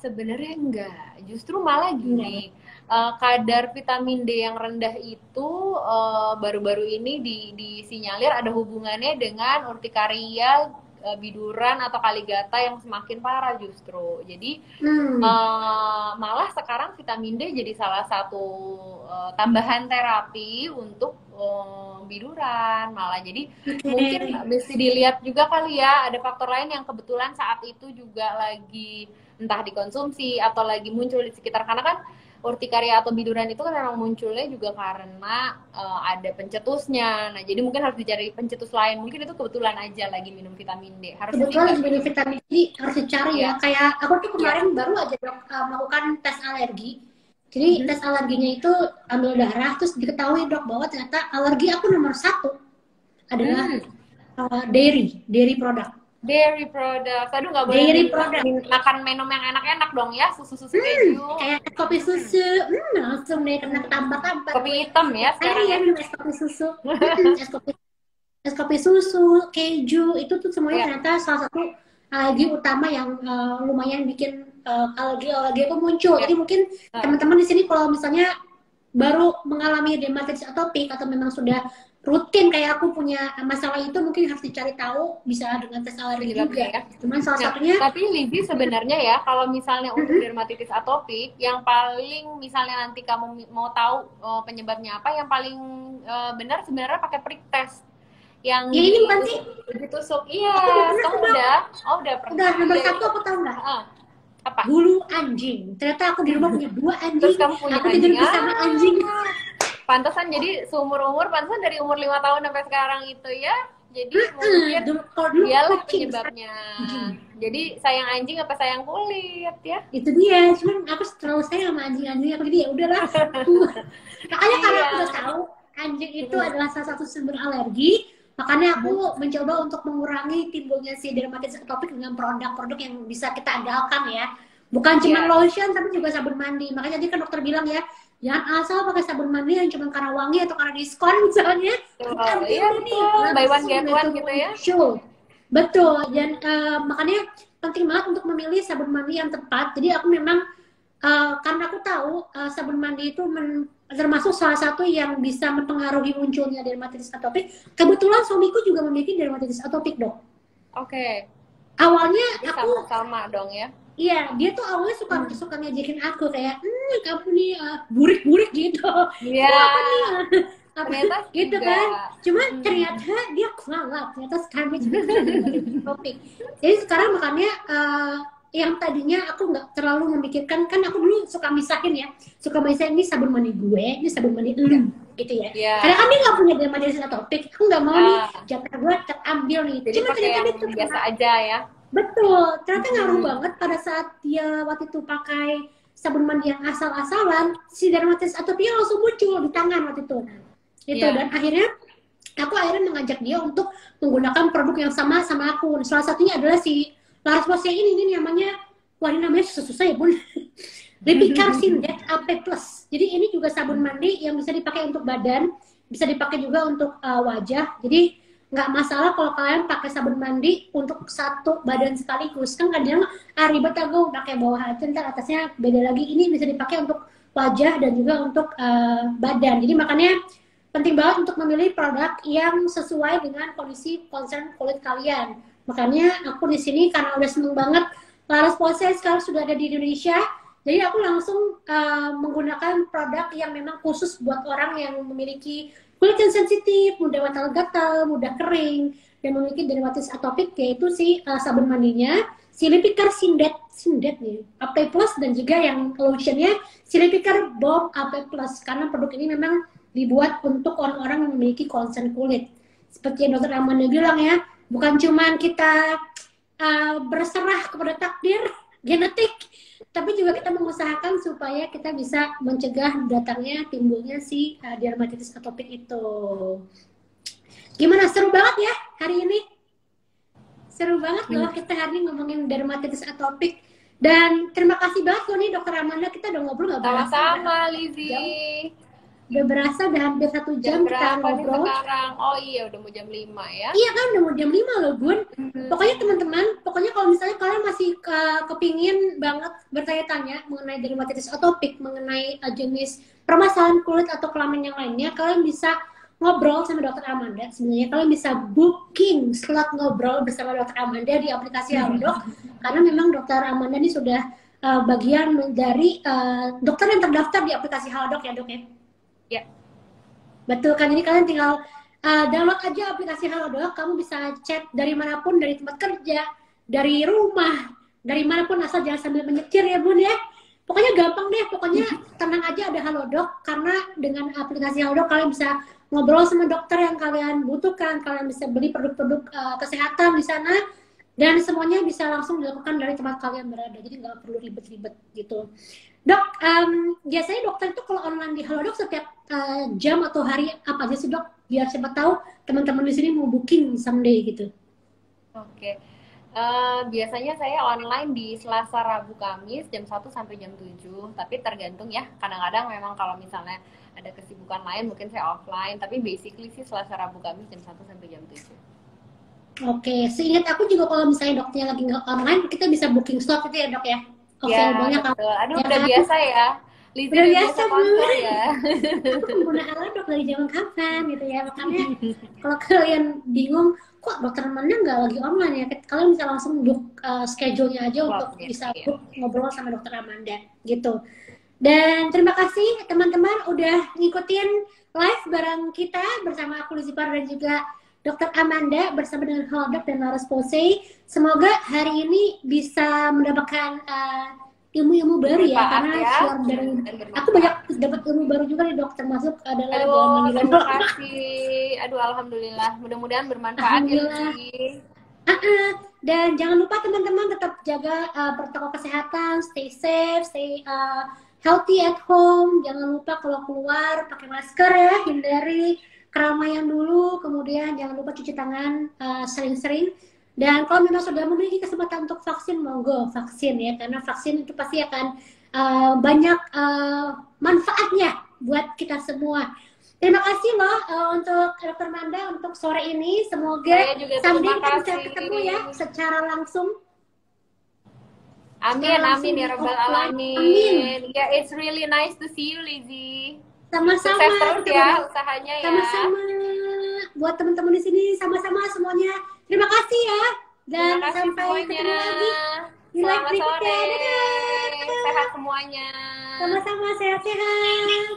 Sebenarnya enggak, justru malah gini, kadar vitamin D yang rendah itu baru-baru ini disinyalir ada hubungannya dengan urtikaria, biduran atau kaligata yang semakin parah justru. Jadi malah sekarang vitamin D jadi salah satu tambahan terapi untuk biduran malah. Jadi mungkin bisa dilihat juga kali ya ada faktor lain yang kebetulan saat itu juga lagi entah dikonsumsi atau lagi muncul di sekitar, karena kan urtikaria atau biduran itu kan memang munculnya juga karena ada pencetusnya. Nah, jadi mungkin harus dicari pencetus lain. Mungkin itu kebetulan aja lagi minum vitamin D. Harusnya Kebetulan sih minum vitamin D harus dicari ya. Kayak aku tuh kemarin baru aja dok melakukan tes alergi. Jadi tes alerginya itu ambil darah, terus diketahui dok bahwa ternyata alergi aku nomor 1 adalah dairy product. Dairy product. Aduh, nggak boleh makan minum yang enak-enak dong ya, susu-susu keju. Kayak kopi susu, langsung deh kena tampak-tampak. Kopi hitam ya sekarang. Iya, minum es kopi susu. Es kopi susu, keju, itu tuh semuanya ternyata salah satu alergi utama yang lumayan bikin alergi itu muncul. Jadi mungkin teman-teman di sini kalau misalnya baru mengalami dermatitis atopik atau memang sudah rutin kayak aku punya masalah itu, mungkin harus dicari tahu bisa dengan tes alergi juga ya. Cuman salah satunya tapi Lizzy sebenarnya ya kalau misalnya untuk dermatitis atopik yang paling misalnya nanti kamu mau tahu penyebabnya apa, yang paling benar sebenarnya pakai prick test yang ya ini bukan sih ditusuk. Iya, kamu udah pernah. Udah nomor 1 aku tahu nggak? Apa? Bulu anjing. Ternyata aku di rumah punya 2 anjing. Terus kamu punya aku tidur bersama anjing. Pantesan jadi seumur-umur, pantesan dari umur 5 tahun sampai sekarang itu ya. Jadi mungkin dialah penyebabnya. Jadi sayang anjing apa sayang kulit ya? Itu dia. Cuman aku terlalu sayang sama anjing-anjing aku, jadi ya udahlah. Makanya karena aku udah tahu anjing itu adalah salah satu sumber alergi, makanya aku mencoba untuk mengurangi timbulnya si dermatitis atopik dengan produk-produk yang bisa kita andalkan ya. Bukan cuma lotion tapi juga sabun mandi. Makanya tadi kan dokter bilang ya, jangan asal pakai sabun mandi yang cuma karena wangi atau karena diskon misalnya. Iya nih, buy one get one gitu ya. Betul. Dan makanya penting banget untuk memilih sabun mandi yang tepat. Jadi aku memang karena aku tahu sabun mandi itu termasuk salah satu yang bisa mempengaruhi munculnya dermatitis atopik. Kebetulan suamiku juga memiliki dermatitis atopik dok. Oke. Awalnya jadi aku sama dong ya. Iya, dia tuh awalnya suka ngejekin aku kayak, kamu nih burik-burik gitu. Iya. Apa nih? Ternyata gitu kan. Cuma ternyata dia kualat. Ternyata sekarang dia juga topik. Jadi sekarang makanya yang tadinya aku nggak terlalu memikirkan, kan aku dulu suka misahin ya, suka misahin ini sabun mandi gue, ini sabun mandi lu, gitu ya. Karena kan dia nggak punya dermatitis atopik, aku nggak mau nih jatah gue terambil nih. Jadi cuma pakai yang biasa aja ya. Betul, ternyata ngaruh banget pada saat dia waktu itu pakai sabun mandi yang asal-asalan, si dermatitis atopiknya langsung muncul di tangan waktu itu. Dan akhirnya aku mengajak dia untuk menggunakan produk yang sama aku. Salah satunya adalah si Laras Posya ini namanya, ini namanya susah ya bun. Lipicarsin Det AP Plus. Jadi ini juga sabun mandi yang bisa dipakai untuk badan, bisa dipakai juga untuk wajah. Jadi nggak masalah kalau kalian pakai sabun mandi untuk satu badan sekaligus. Kan kadang ribet aku pakai bawah aja, ntar atasnya beda lagi. Ini bisa dipakai untuk wajah dan juga untuk badan. Jadi makanya penting banget untuk memilih produk yang sesuai dengan kondisi concern kulit kalian. Makanya aku di sini karena udah seneng banget La Roche-Posay sekarang sudah ada di Indonesia. Jadi aku langsung menggunakan produk yang memang khusus buat orang yang memiliki kulit yang sensitif, mudah gatal-gatal, mudah kering, dan memiliki dermatitis atopik, yaitu si sabun mandinya, si Lipikar Sindet nih, AP Plus, dan juga yang lotionnya si Lipikar Balm AP Plus. Karena produk ini memang dibuat untuk orang-orang yang memiliki concern kulit. Seperti yang Dokter Amanda bilang ya, bukan cuman kita berserah kepada takdir genetik, tapi juga kita mengusahakan supaya kita bisa mencegah datangnya timbulnya si dermatitis atopik itu. Gimana, seru banget ya hari ini? Seru banget loh kita hari ini ngomongin dermatitis atopik. Dan terima kasih banget loh nih Dokter Amanda, kita udah ngobrol nggak berasa. Sama-sama Lizzie. Udah berasa udah hampir 1 jam kita ngobrol. Sekarang? Oh iya, udah mau jam 5 ya. Iya kan, udah mau jam 5 loh Bun. Pokoknya teman-teman, pokoknya kalau misalnya kalian masih kepingin banget bertanya-tanya mengenai dermatitis atopik, mengenai jenis permasalahan kulit atau kelamin yang lainnya, kalian bisa ngobrol sama Dokter Amanda. Sebenarnya kalian bisa booking slot ngobrol bersama Dokter Amanda di aplikasi Halodoc, karena memang Dokter Amanda ini sudah bagian dari dokter yang terdaftar di aplikasi Halodoc ya Dok ya? Ya. Betul kan, jadi kalian tinggal download aja aplikasi Halodoc, kamu bisa chat dari manapun, dari tempat kerja, dari rumah, dari manapun, asal jangan sambil menyetir ya Bun ya. Pokoknya gampang deh, pokoknya tenang aja ada Halodoc, karena dengan aplikasi Halodoc kalian bisa ngobrol sama dokter yang kalian butuhkan, kalian bisa beli produk-produk kesehatan di sana, dan semuanya bisa langsung dilakukan dari tempat kalian berada, jadi nggak perlu ribet-ribet gitu. Dok, biasanya dokter itu kalau online di Halodoc setiap jam atau hari apa aja sih Dok? Biar siapa tahu teman-teman di sini mau booking someday gitu. Oke. Biasanya saya online di Selasa, Rabu, Kamis jam 1 sampai jam 7. Tapi tergantung ya. Kadang-kadang memang kalau misalnya ada kesibukan lain mungkin saya offline. Tapi basically sih Selasa, Rabu, Kamis jam 1 sampai jam 7. Oke, seingat aku juga kalau misalnya dokternya lagi nggak online, kita bisa booking slot itu ya Dok ya? Ya, banyak betul. Aduh, ya, udah biasa ya. Lizzie udah biasa sponsor ya. Aku pengguna Halodoc dari zaman kapan gitu ya. Makanya kalau kalian bingung, kok Dokter Amanda nggak lagi online ya, kalian bisa langsung book schedule-nya aja untuk bisa book ngobrol sama Dokter Amanda gitu. Dan terima kasih teman-teman udah ngikutin live bareng kita bersama aku Lizzie Par dan juga Dokter Amanda bersama dengan Halodoc dan La Roche-Posay. Semoga hari ini bisa mendapatkan ilmu-ilmu baru ya, karena share dari aku banyak dapat ilmu baru juga nih Dok, termasuk adalah terima kasih. Aduh, alhamdulillah, mudah-mudahan bermanfaat ya. Dan jangan lupa teman-teman tetap jaga protokol kesehatan, stay safe, stay healthy at home. Jangan lupa kalau keluar pakai masker ya, hindari keramaian dulu, kemudian jangan lupa cuci tangan sering-sering. Dan kalau memang sudah memiliki kesempatan untuk vaksin, monggo vaksin ya, karena vaksin itu pasti akan banyak manfaatnya buat kita semua. Terima kasih loh untuk Dokter Amanda untuk sore ini. Semoga someday kita bisa ketemu ya secara langsung. Amin, amin ya Rabbal Alamin. Ya, it's really nice to see you, Lizzie. Sama-sama. Sukses terus ya usahanya ya. Sama-sama. Buat teman-teman di sini, sama-sama semuanya. Terima kasih ya. Dan sampai semuanya. Ketemu lagi di live berikutnya. Sehat semuanya. Sama-sama, sehat-sehat.